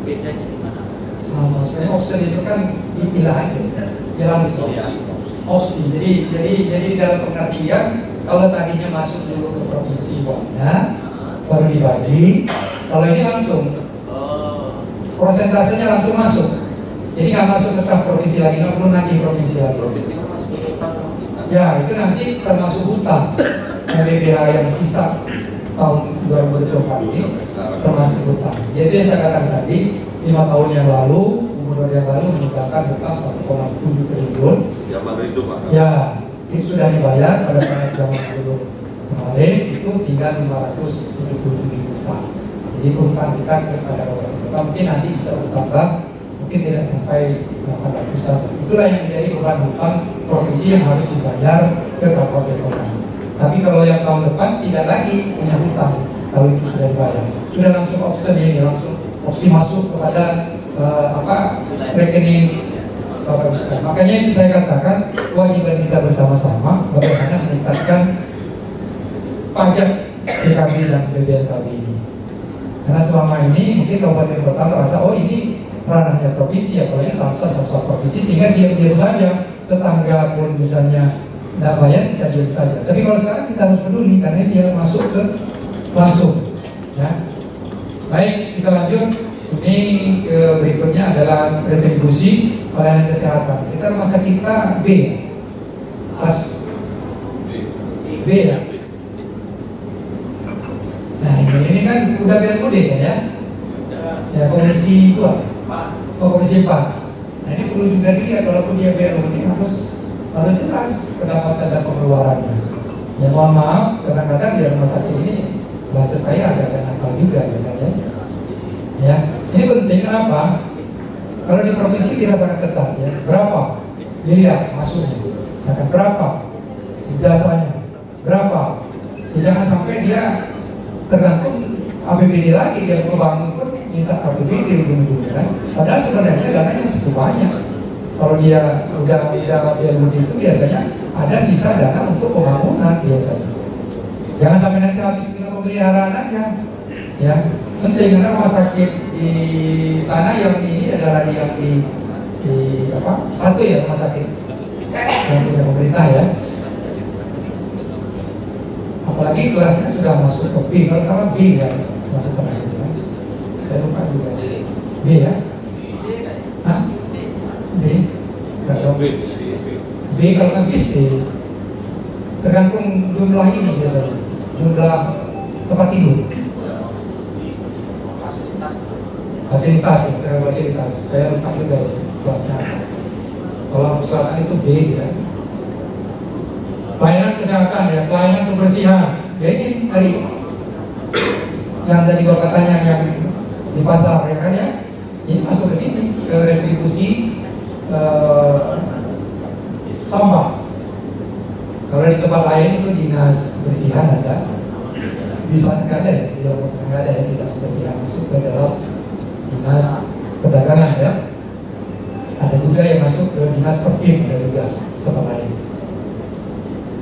Bedanya di mana?
Sama sebenarnya opsi itu kan dipilah aja, ya langsung
Iya.
opsi. Jadi dalam pengertian kalau tadinya masuk dulu ke provinsi uangnya, baru dibagi. Kalau ini langsung prosentasenya langsung masuk. Jadi nggak masuk ke kas provinsi lagi, nggak perlu nagih provinsi lagi.
provinsi kan masuk ke hutang kita.
Ya itu nanti termasuk hutang BPH yang sisa tahun 2024 ini termasuk hutang. Jadi yang saya katakan tadi 5 tahun yang lalu, gubernur yang lalu meninggalkan hutang 1,7 triliun.
Zaman itu Pak.
Ya, itu sudah dibayar pada saat zaman dulu kemarin itu tinggal 577 juta. Jadi hutang kita kepada pemerintah mungkin nanti bisa bertambah, mungkin tidak sampai 800-an. Itulah yang menjadi beban hutang provinsi yang harus dibayar ke Kabupaten Kota. Tapi kalau yang tahun depan tidak lagi punya hutang kalau itu sudah dibayar, sudah langsung opsi ini langsung opsi masuk kepada rekening Bapak Ibu. Makanya itu saya katakan kewajiban kita bersama-sama bagaimana meningkatkan pajak PKB dan BPNKB ini. Karena selama ini mungkin Kabupaten Kota merasa oh ini ranahnya provinsi, apalagi samsat provinsi, sehingga diam-diam saja tetangga pun misalnya tidak bayar kita diam saja. Tapi kalau sekarang kita harus peduli karena dia masuk ke langsung. Ya. Baik, kita lanjut. Ini berikutnya adalah retribusi pelayanan kesehatan. Kita rumah sakit kita B, pas B ya. Nah ini kan udah BLUD kan ya? Ya komisi 2, komisi 4. Nah ini perlu juga dilihat walaupun dia BLUD ini harus jelas pendapatan dan pengeluarannya. Ya mohon maaf, kadang-kadang di rumah sakit ini bahasa saya agak nakal juga ya kan ya. Ya, ini penting kenapa? Kalau di provinsi tidak sangat ketat ya. Berapa miliar masuknya? Akan berapa jasanya? Berapa? Ya, jangan sampai dia tergantung APBD lagi, dia bangun pun minta APBD ujung-ujungnya kan. Padahal sebenarnya dananya cukup banyak. Kalau dia udah BLUD itu biasanya ada sisa dana untuk pembangunan biasanya. Jangan sampai nanti habis dengan pemeliharaan aja. Ya, penting karena rumah sakit di sana yang ini adalah yang di apa? Satu ya rumah sakit yang punya pemerintah ya. Apalagi kelasnya sudah masuk ke B, kalau salah B ya, melakukan itu ya. Saya lupa juga B ya. Hah? B? Enggak tahu. B kalau kan B C. Tergantung jumlah ini biasanya, jumlah tempat tidur. Fasilitas ya, fasilitas. Saya lupa juga ya, kelasnya. Kalau selatan itu B ya. Pelayanan kesehatan ya, pelayanan kebersihan. Ya ini tadi yang tadi kalau katanya yang di pasar ya kan ya, ini masuk ke sini ke retribusi sampah. Kalau di tempat lain itu dinas kebersihan ada, di sana nggak ada ya, di Lombok nggak ada ya dinas kebersihan masuk ke dalam dinas perdagangan ya. Ada juga yang masuk ke dinas perkim, ada juga tempat lain.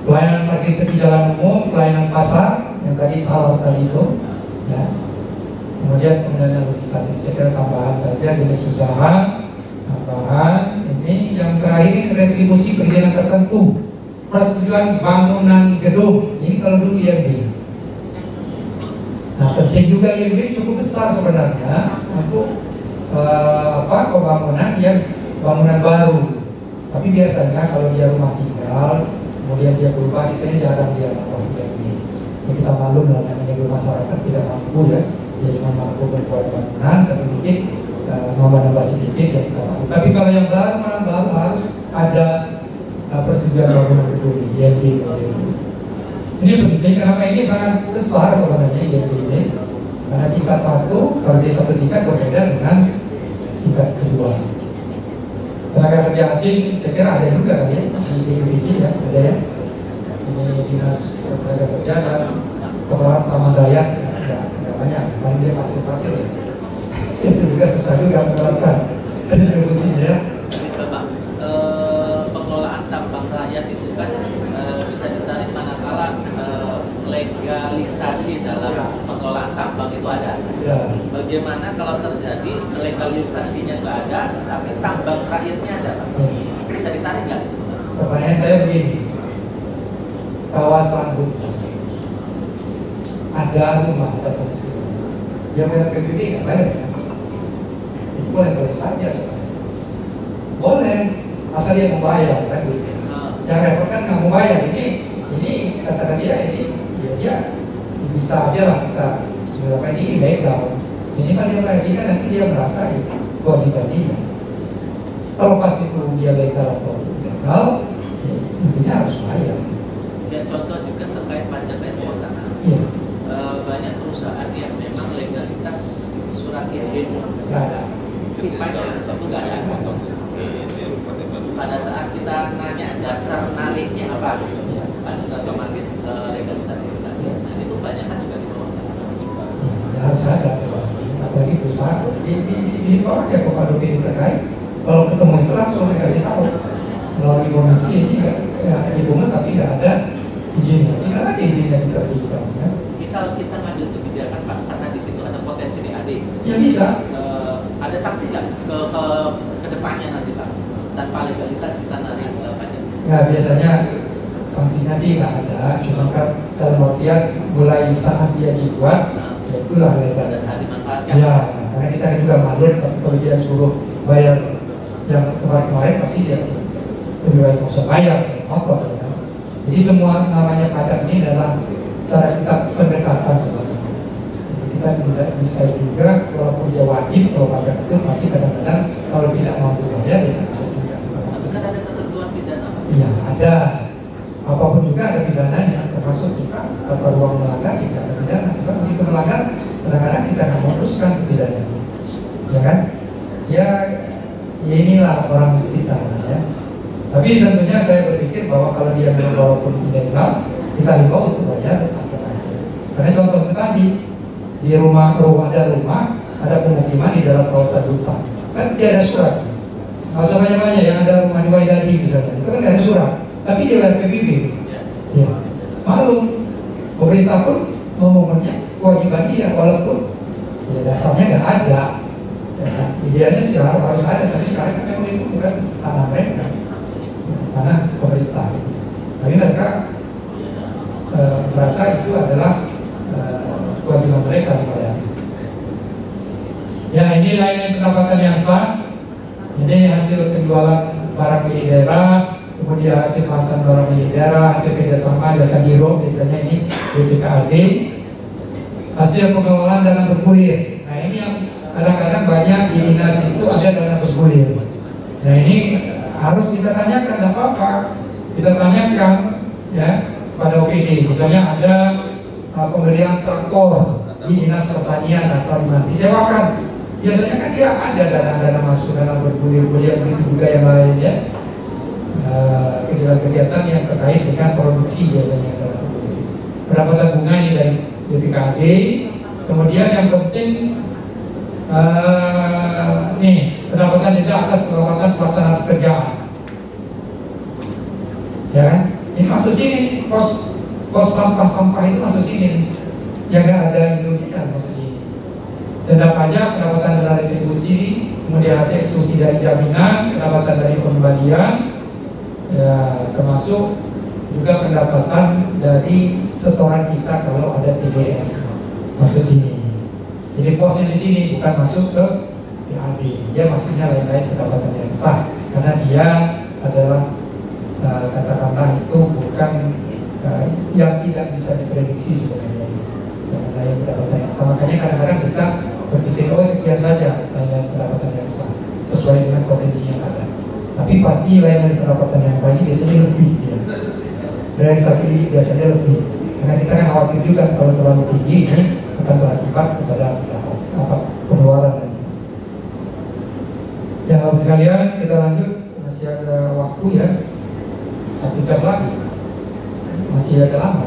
Pelayanan parkir di jalan umum, pelayanan pasar yang tadi salah tadi itu, ya. Kemudian pengendalian logikasi, saya kira tambahan saja jenis usaha, tambahan ini yang terakhir ini retribusi perizinan tertentu, persetujuan bangunan gedung. Ini kalau dulu IMB. Nah penting juga IMB cukup besar sebenarnya untuk pembangunan yang bangunan baru. Tapi biasanya kalau dia rumah tinggal kemudian dia berubah, misalnya jarang dia melakukan ini. Ya, kita maklum lah namanya masyarakat tidak mampu ya, dia cuma mampu membuat bangunan, tapi mungkin nambah sedikit ya kita mampu. Tapi kalau yang baru harus ada persetujuan bangunan gedung IMB. Ini penting karena ini sangat besar sebenarnya IMB ini, karena tingkat 1 kalau dia 1 tingkat berbeda dengan tingkat kedua. Tenaga kerja asing, saya kira ada juga kan ya, di DPJ ya, ada ya. Ini dinas tenaga kerja dan kepala Taman Dayak, nggak banyak, paling dia pasir-pasir ya. Itu juga susah juga menerapkan distribusinya ya.
Bapak, pengelolaan tambang rakyat itu kan bisa ditarik manakala legalisasi dalam pengelolaan tambang itu ada.
Ya.
Bagaimana kalau terjadi legalisasinya nggak ada, tapi tambang rakyatnya ada, Pak? Bisa ditarik nggak?
Pertanyaan saya begini, kawasan hutan, ada rumah, ada pemukiman, yang punya PBB nggak bayar kan? Itu boleh saja sebenarnya. Boleh, asal dia membayar kan gitu. Yang repot kan nggak mau bayar. Ini katakan dia dia bisa aja lah kita berapa ini ilegal. Minimal dia melaksanakan nanti dia merasa itu kewajiban dia. Terlepas itu dia legal atau ilegal, ya, intinya harus bayar.
Ya contoh juga terkait pajak ekspor tanah.
Iya.
Banyak perusahaan yang memang legalitas surat izin simpannya itu nggak ada. Pada saat kita nanya dasar nariknya apa, pajak otomatis legalisasi itu. Nah itu banyak kan juga di bawah tanah.
Ya, harus ada, apalagi perusahaan di bawah ya kepada ini terkait. Kalau ketemu itu langsung dikasih tahu melalui komisi ini ya dibungut tapi nggak ada izinnya, tinggal aja izinnya diterbitkan. Ya.
Misal kita ngambil kebijakan Pak, karena di situ ada potensi DAD.
Ya bisa.
Ada sanksi nggak ke depannya nanti Pak, tanpa legalitas kita narik pajak?
Ya biasanya sanksinya sih nggak ada, cuma kan dalam artian mulai saat dia dibuat, ya itulah legal.
Dan saat dimanfaatkan.
Ya, karena kita juga maklum, tapi kalau dia suruh bayar yang kemarin pasti dia lebih baik usah bayar, motor ya. Jadi semua namanya pajak ini adalah cara kita pendekatan sebetulnya. Jadi kita tidak bisa juga walaupun dia wajib kalau pajak itu, tapi kadang-kadang kalau tidak mampu bayar ya bisa juga.
Maksudnya ada ketentuan pidana?
Iya ada. Apapun juga ada pidananya, termasuk juga tata ruang melanggar juga ada pidana. Tapi begitu melanggar, kadang-kadang kita nggak meneruskan pidananya, ya kan? Ya inilah orang kita, ya. Tapi tentunya saya berpikir bahwa kalau dia walaupun ilegal, kita himbau untuk bayar pajak aja. Karena contoh tadi di rumah ada pemukiman di dalam kawasan hutan, kan tidak ada surat. Nggak usah banyak-banyak yang ada rumah di Waidadi misalnya, itu kan tidak ada surat. Tapi dia lihat PBB, ya maklum pemerintah pun memohonnya kewajiban dia walaupun ya dasarnya nggak ada, ya, idealnya sih harus ada, tapi sekarang kan memang itu bukan tanah mereka, tanah pemerintah. Tapi mereka merasa itu adalah kewajiban mereka membayar. Ya ini lain pendapatan yang sah, ini hasil penjualan barang milik daerah. Kemudian hasil mantan barang milik daerah, hasil kerjasama jasa giro, biasanya ini BPKAD, hasil pengelolaan dana bergulir. Nah ini yang kadang-kadang banyak di dinas itu ada dana bergulir. Nah ini harus kita tanyakan, tidak apa-apa kita tanyakan ya pada OPD. Misalnya ada pembelian traktor di dinas pertanian atau di mana disewakan, biasanya kan dia ada dana masuk, dana bergulir-gulir, begitu juga yang lain ya. Kegiatan-kegiatan yang terkait dengan produksi biasanya pendapatan bunga ini dari BPKAD. Kemudian yang penting nih pendapatan denda atas kelewatan pelaksanaan pekerjaan, ya kan? Ini masuk sini, pos sampah itu masuk sini, yang nggak ada Indonesia masuk sini. Denda pajak, pendapatan dari retribusi, kemudian hasil eksekusi dari jaminan, pendapatan dari pengembalian. Ya, termasuk juga pendapatan dari setoran kita kalau ada TBR masuk sini. Jadi posnya di sini bukan masuk ke PAD, dia masuknya lain-lain pendapatan yang sah karena dia adalah katakanlah itu bukan yang tidak bisa diprediksi sebenarnya. Lain pendapatan yang sah, makanya kadang-kadang kita berpikir oh sekian saja lain-lain pendapatan yang sah sesuai dengan potensi yang ada. Tapi pasti layanan pendapatan yang sah ini biasanya lebih ya. Realisasi biasanya lebih. Karena kita kan khawatir juga kalau terlalu tinggi ini akan berakibat kepada pengeluaran lagi. Ya Bapak sekalian, kita lanjut, masih ada waktu ya 1 jam lagi, masih ada lama.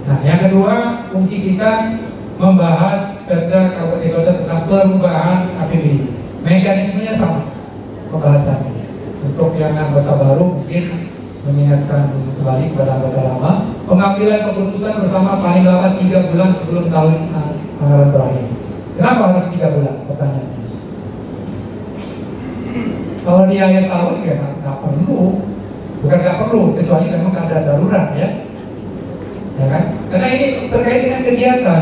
Nah yang kedua, fungsi kita membahas Perda Kabupaten Kota tentang perubahan APBD. Mekanismenya sama pembahasannya. Untuk yang anggota baru mungkin mengingatkan kembali kepada anggota lama, pengambilan keputusan bersama paling lambat 3 bulan sebelum tahun anggaran berakhir. Kenapa harus 3 bulan? Pertanyaannya. Kalau di akhir tahun ya nggak perlu, bukan nggak perlu, kecuali memang keadaan darurat ya kan? Karena ini terkait dengan kegiatan.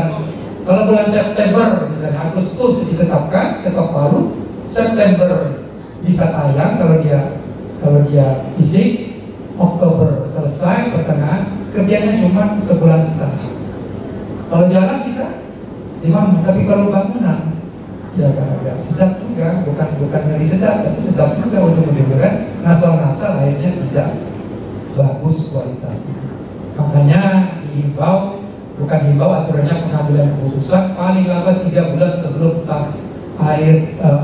Kalau bulan September misalnya Agustus ditetapkan ketok palu, September bisa tayang kalau dia fisik, Oktober selesai pertengahan, kerjanya cuma sebulan setengah. Kalau jalan bisa 5, tapi kalau bangunan ya agak sedap juga, bukan ngeri sedap, tapi sedap juga untuk menunjukkan ngasal-ngasal akhirnya tidak bagus kualitasnya. Makanya dihimbau, bukan himbau, aturannya pengambilan keputusan paling lambat 3 bulan sebelum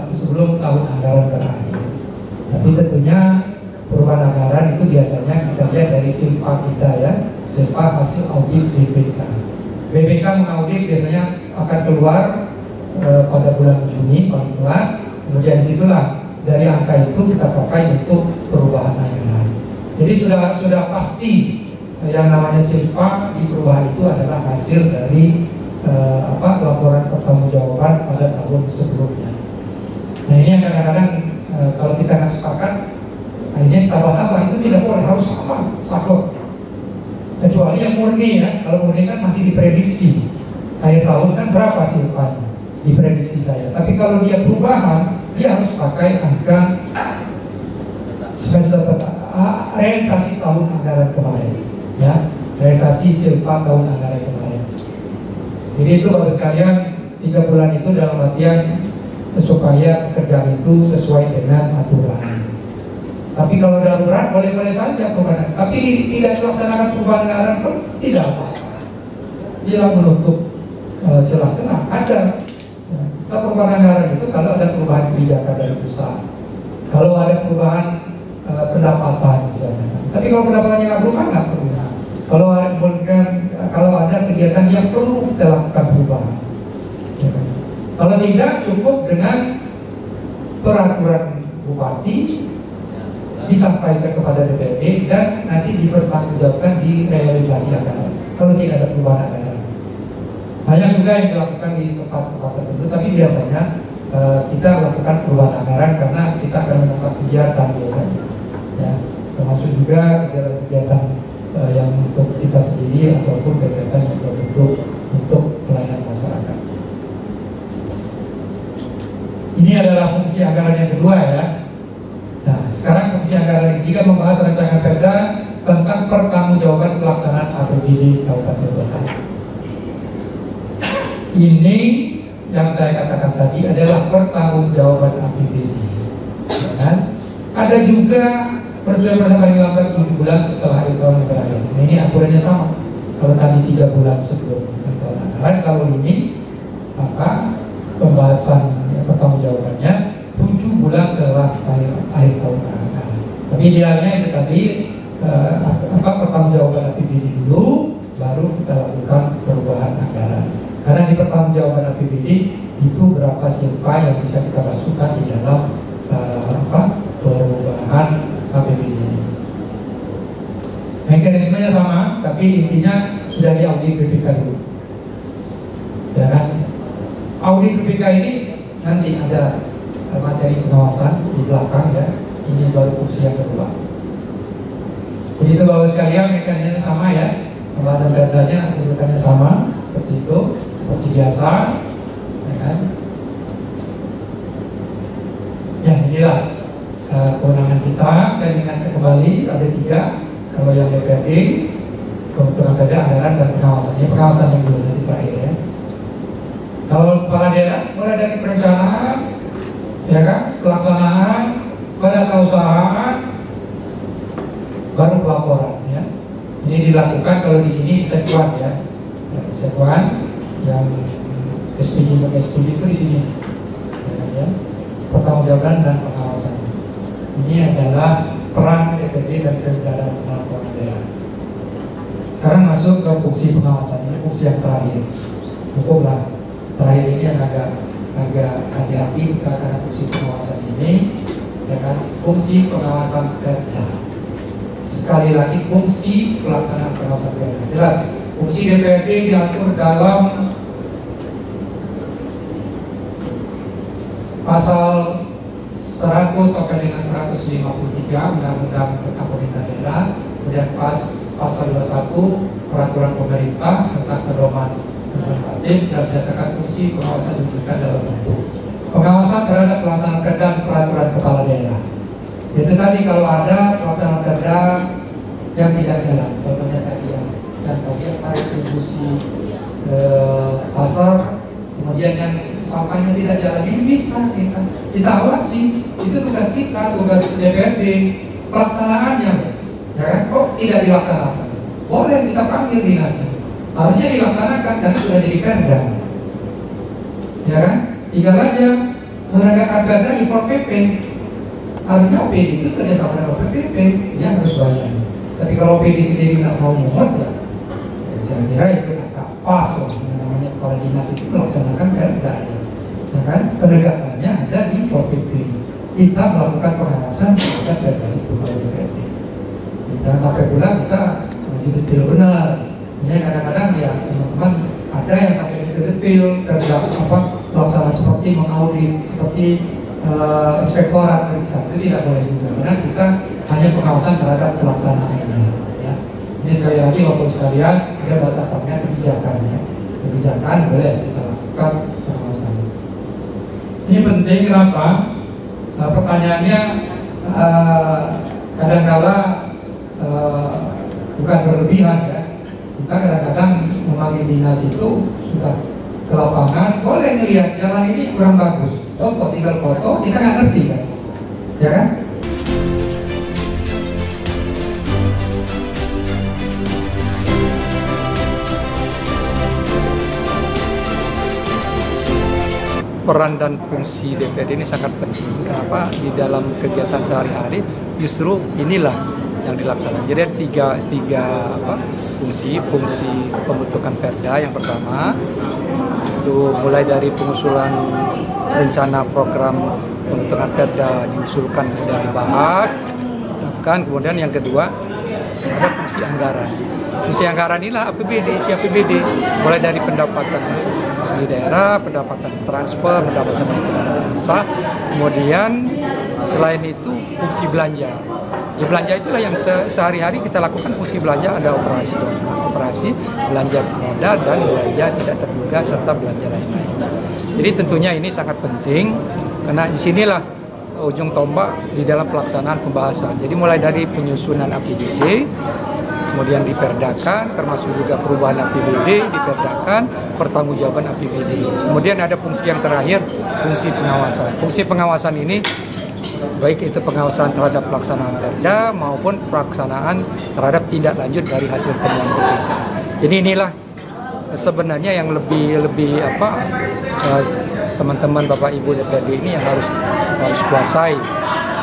sebelum tahun anggaran berakhir. Tapi tentunya perubahan anggaran itu biasanya kita lihat dari silpa kita ya, silpa hasil audit BPK. BPK mengaudit biasanya akan keluar pada bulan Juni paling telat. Kemudian disitulah dari angka itu kita pakai untuk perubahan anggaran. Jadi sudah pasti yang namanya silpa di perubahan itu adalah hasil dari laporan pertanggungjawaban pada tahun sebelumnya. Nah ini yang kadang-kadang kalau kita nggak sepakat, akhirnya tambah-tambah itu tidak boleh, harus sama, saklek. Kecuali yang murni ya, kalau murni kan masih diprediksi. Akhir tahun kan berapa silpanya, diprediksi saya. Tapi kalau dia perubahan, dia harus pakai angka semester realisasi tahun anggaran kemarin, ya, realisasi silpa tahun anggaran kemarin. Jadi itu baru sekalian 3 bulan itu dalam artian supaya pekerjaan itu sesuai dengan aturan. Tapi kalau darurat boleh-boleh saja perubahan, tapi tidak dilaksanakan perubahan anggaran pun tidak apa-apa. Dia menutup celah-celah. Ada perubahan anggaran itu kalau ada perubahan kebijakan dari pusat, kalau ada perubahan pendapatan misalnya. Tapi kalau pendapatannya nggak berubah, nggak perlu. Kalau ada kegiatan yang perlu kita lakukan perubahan. Ya kan? Kalau tidak, cukup dengan peraturan bupati disampaikan kepada DPRD dan nanti dipertanggungjawabkan di realisasi anggaran. Kalau tidak ada perubahan anggaran, banyak juga yang dilakukan di tempat-tempat tertentu. Tapi biasanya kita lakukan perubahan anggaran karena kita akan mendapat kegiatan biasanya. Ya, termasuk juga kegiatan yang untuk kita sendiri ataupun kegiatan yang berbentuk untuk pelayanan masyarakat. Ini adalah fungsi anggaran yang kedua, ya. Nah, sekarang fungsi anggaran yang ketiga membahas rancangan perda tentang pertanggungjawaban pelaksanaan APBD Kabupaten Kota. Ini yang saya katakan tadi adalah pertanggungjawaban APBD. Ya kan? Ada juga persetujuan paling lambat 7 bulan setelah akhir tahun berakhir. Nah, ini aturannya sama. Kalau tadi 3 bulan sebelum akhir tahun anggaran, kalau ini pembahasan pertanggungjawabannya 7 bulan setelah akhir tahun anggaran. Tapi idealnya itu tadi pertanggungjawaban APBD dulu, baru kita lakukan perubahan anggaran. Karena di pertanggungjawaban APBD itu berapa silpa yang bisa kita masukkan di dalam perubahan APBD ini. Mekanismenya sama, tapi intinya sudah diaudit BPK dulu. Ya kan? Audit BPK ini nanti ada materi pengawasan di belakang, ya. Ini baru fungsi yang kedua. Jadi itu Bapak sekalian, mekanismenya sama, ya. Pembahasan perdanya urutannya sama seperti itu, seperti biasa, ya kan? Ya, inilah kewenangan kita. Saya ingatkan kembali ada 3. Kalau yang DPRD, pembentukan perda, anggaran, dan pengawasannya. Pengawasan yang dulu nanti terakhir, ya. Kalau kepala daerah mulai dari perencanaan, ya kan, pelaksanaan, penatausahaan, baru pelaporan, ya. Ini dilakukan kalau di sini sekuan, ya. Sekuan yang SPJ itu di sini, ya. Pertanggungjawaban dan pengawasan. Ini adalah peran DPRD dan Pemda dalam pelaporan daerah. Sekarang masuk ke fungsi pengawasan. Ini fungsi yang terakhir. Cukuplah. Terakhir ini yang agak hati-hati karena fungsi pengawasan ini, ya kan, fungsi pengawasan perda. Sekali lagi fungsi pelaksanaan pengawasan perda. Jelas, fungsi DPRD diatur dalam pasal 100 sampai dengan 153 Undang-Undang tentang Pemerintah Daerah, kemudian pasal 21 Peraturan Pemerintah tentang Pedoman Legislatif, dan menyatakan fungsi pengawasan diberikan dalam bentuk pengawasan terhadap pelaksanaan perda dan peraturan kepala daerah. Itu tadi kalau ada pelaksanaan perda yang tidak jalan, contohnya tadi yang retribusi pasar, kemudian yang sampahnya tidak jalan, ini bisa kita awasi. Itu tugas kita, tugas DPRD, pelaksanaannya, ya kan? Kok tidak dilaksanakan? Boleh kita panggil dinasnya. Harusnya dilaksanakan karena sudah jadi perda, ya kan? Tinggal aja menegakkan perda impor PP. Harusnya OPD itu kerjasama dengan PPP, dia harus bayar. Tapi kalau OPD sendiri nggak mau muat, ya saya kira itu nggak pas loh. Namanya kepala dinas itu melaksanakan perda, ya kan? Penegakannya ada di OPD. Kita melakukan pengawasan terhadap perda itu oleh DPRD. Jangan sampai pula kita detail benar. Sebenarnya kadang-kadang ya teman-teman ada yang sampai detail kerja pelaksanaan seperti mengaudit, seperti inspektorat periksa, itu tidak boleh juga. Karena kita hanya pengawasan terhadap pelaksanaannya. Ya. Ini sekali lagi Bapak sekalian ada batasannya kebijakannya. Kebijakan boleh kita lakukan pengawasan. Ini penting kenapa? Pertanyaannya kadang-kala bukan berlebihan ya. Kita kadang-kadang memanggil dinas itu sudah ke lapangan, boleh ngelihat jalan ini kurang bagus. Contoh tinggal foto, kita nggak ngerti kan, ya kan?
Peran dan fungsi DPRD ini sangat penting. Kenapa? Di dalam kegiatan sehari-hari justru inilah yang dilaksanakan. Jadi ada tiga fungsi pembentukan Perda. Yang pertama itu mulai dari pengusulan rencana program pembentukan Perda diusulkan, kemudian dibahas, kemudian yang kedua ada fungsi anggaran. Fungsi anggaran inilah APBD, isi APBD, mulai dari pendapatan asli daerah, pendapatan transfer, pendapatan desa, kemudian selain itu fungsi belanja. Ya, belanja itulah yang sehari-hari kita lakukan. Fungsi belanja ada operasi, belanja modal dan belanja tidak terduga serta belanja lain-lain. Jadi tentunya ini sangat penting karena disinilah ujung tombak di dalam pelaksanaan pembahasan. Jadi mulai dari penyusunan APBD, kemudian diperdakan, termasuk juga perubahan APBD, diperdakan, pertanggungjawaban APBD. Kemudian ada fungsi yang terakhir, fungsi pengawasan. Fungsi pengawasan ini baik itu pengawasan terhadap pelaksanaan Perda maupun pelaksanaan terhadap tindak lanjut dari hasil temuan BPK. Jadi inilah sebenarnya yang lebih teman-teman Bapak Ibu DPRD ini yang harus kuasai.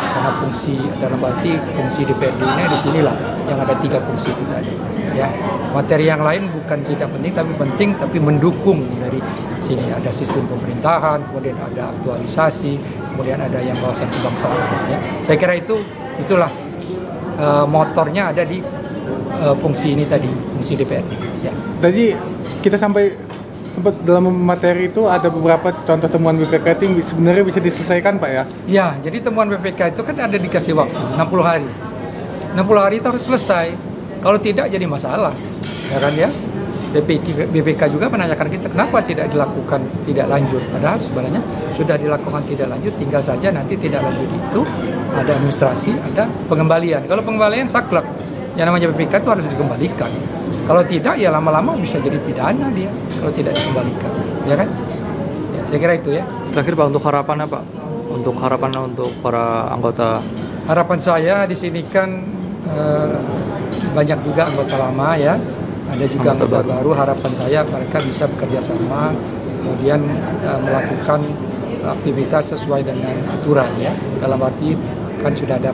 Karena fungsi dalam arti fungsi DPRD ini di sinilah yang ada 3 fungsi itu tadi. Ya, materi yang lain bukan tidak penting tapi mendukung dari sini. Ada sistem pemerintahan, kemudian ada aktualisasi, kemudian ada yang wawasan kebangsaan. Ya. Saya kira itulah motornya ada di fungsi ini tadi, fungsi DPRD. Ya.
Tadi kita sempat dalam materi itu ada beberapa contoh temuan BPK itu yang sebenarnya bisa diselesaikan Pak ya?
Ya, jadi temuan BPK itu kan ada dikasih waktu 60 hari. 60 hari itu harus selesai. Kalau tidak jadi masalah, ya kan ya? BPK juga menanyakan kita kenapa tidak dilakukan tidak lanjut. Padahal sebenarnya sudah dilakukan tidak lanjut, tinggal saja nanti tidak lanjut itu ada administrasi, ada pengembalian. Kalau pengembalian saklek, yang namanya BPK itu harus dikembalikan. Kalau tidak ya lama-lama bisa jadi pidana dia kalau tidak dikembalikan, ya kan? Ya, saya kira itu ya.
Terakhir Pak, untuk harapannya Pak, untuk harapannya untuk para anggota.
Harapan saya di sini kan banyak juga anggota lama ya, ada juga anggota baru. Harapan saya mereka bisa bekerja sama, kemudian melakukan aktivitas sesuai dengan aturan ya. Dalam arti kan sudah ada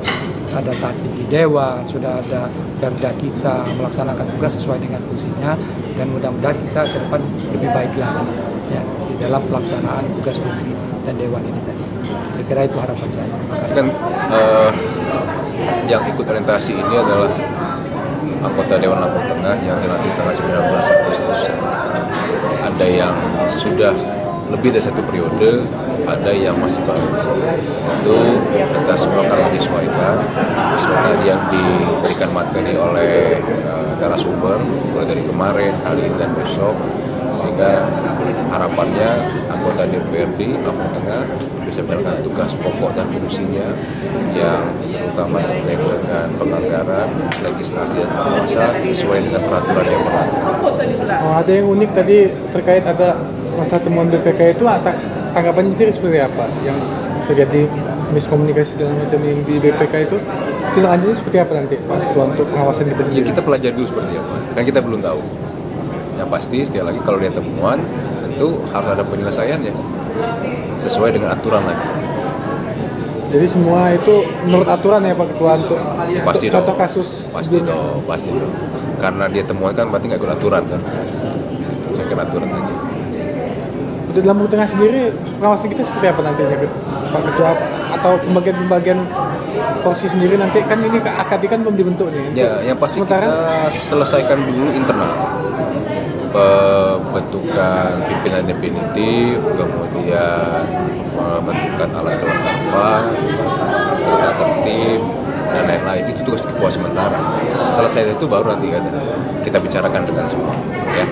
tatib di Dewan, sudah ada Perda kita melaksanakan tugas sesuai dengan fungsinya, dan mudah-mudahan kita ke depan lebih baik lagi ya di dalam pelaksanaan tugas fungsi dan Dewan ini tadi. Saya kira itu harapan saya. Terima kasih.
Kan yang ikut orientasi ini adalah anggota Dewan Lampung Tengah yang dilantik tanggal 19 Agustus. Ada yang sudah lebih dari 1 periode, ada yang masih baru. Itu kita semua akan menyesuaikan yang diberikan materi oleh narasumber mulai dari kemarin, hari ini dan besok, sehingga harapannya anggota DPRD Lampung Tengah bisa menjalankan tugas pokok dan fungsinya yang terutama terkait dengan penganggaran, legislasi dan pengawasan sesuai dengan peraturan yang berlaku.
Ada yang unik tadi terkait ada masa temuan BPK itu, tanggapannya sendiri seperti apa yang terjadi miskomunikasi dan macam yang di BPK itu lanjutnya seperti apa nanti Pak untuk pengawasan itu sendiri?
Ya kita pelajari dulu seperti apa, kan kita belum tahu. Yang pasti sekali lagi kalau dia temuan tentu harus ada penyelesaiannya sesuai dengan aturan lagi.
Jadi semua itu menurut aturan ya Pak Ketua untuk
ya, pasti
contoh
dong.
kasus
Pasti dong. Karena dia temuan kan berarti nggak ikut aturan kan. Saya kira aturan saja.
Untuk Lampung Tengah sendiri pengawasan kita seperti apa nantinya Pak Ketua, atau pembagian porsi sendiri nanti kan ini AKD kan belum dibentuk nih.
Ya, yang pasti kita selesaikan dulu internal. Pembentukan pimpinan definitif, kemudian pembentukan alat kelengkapan, tata tertib, dan lain-lain. Itu tugas ketua sementara. Selesai itu baru nanti kan kita bicarakan dengan semua, ya.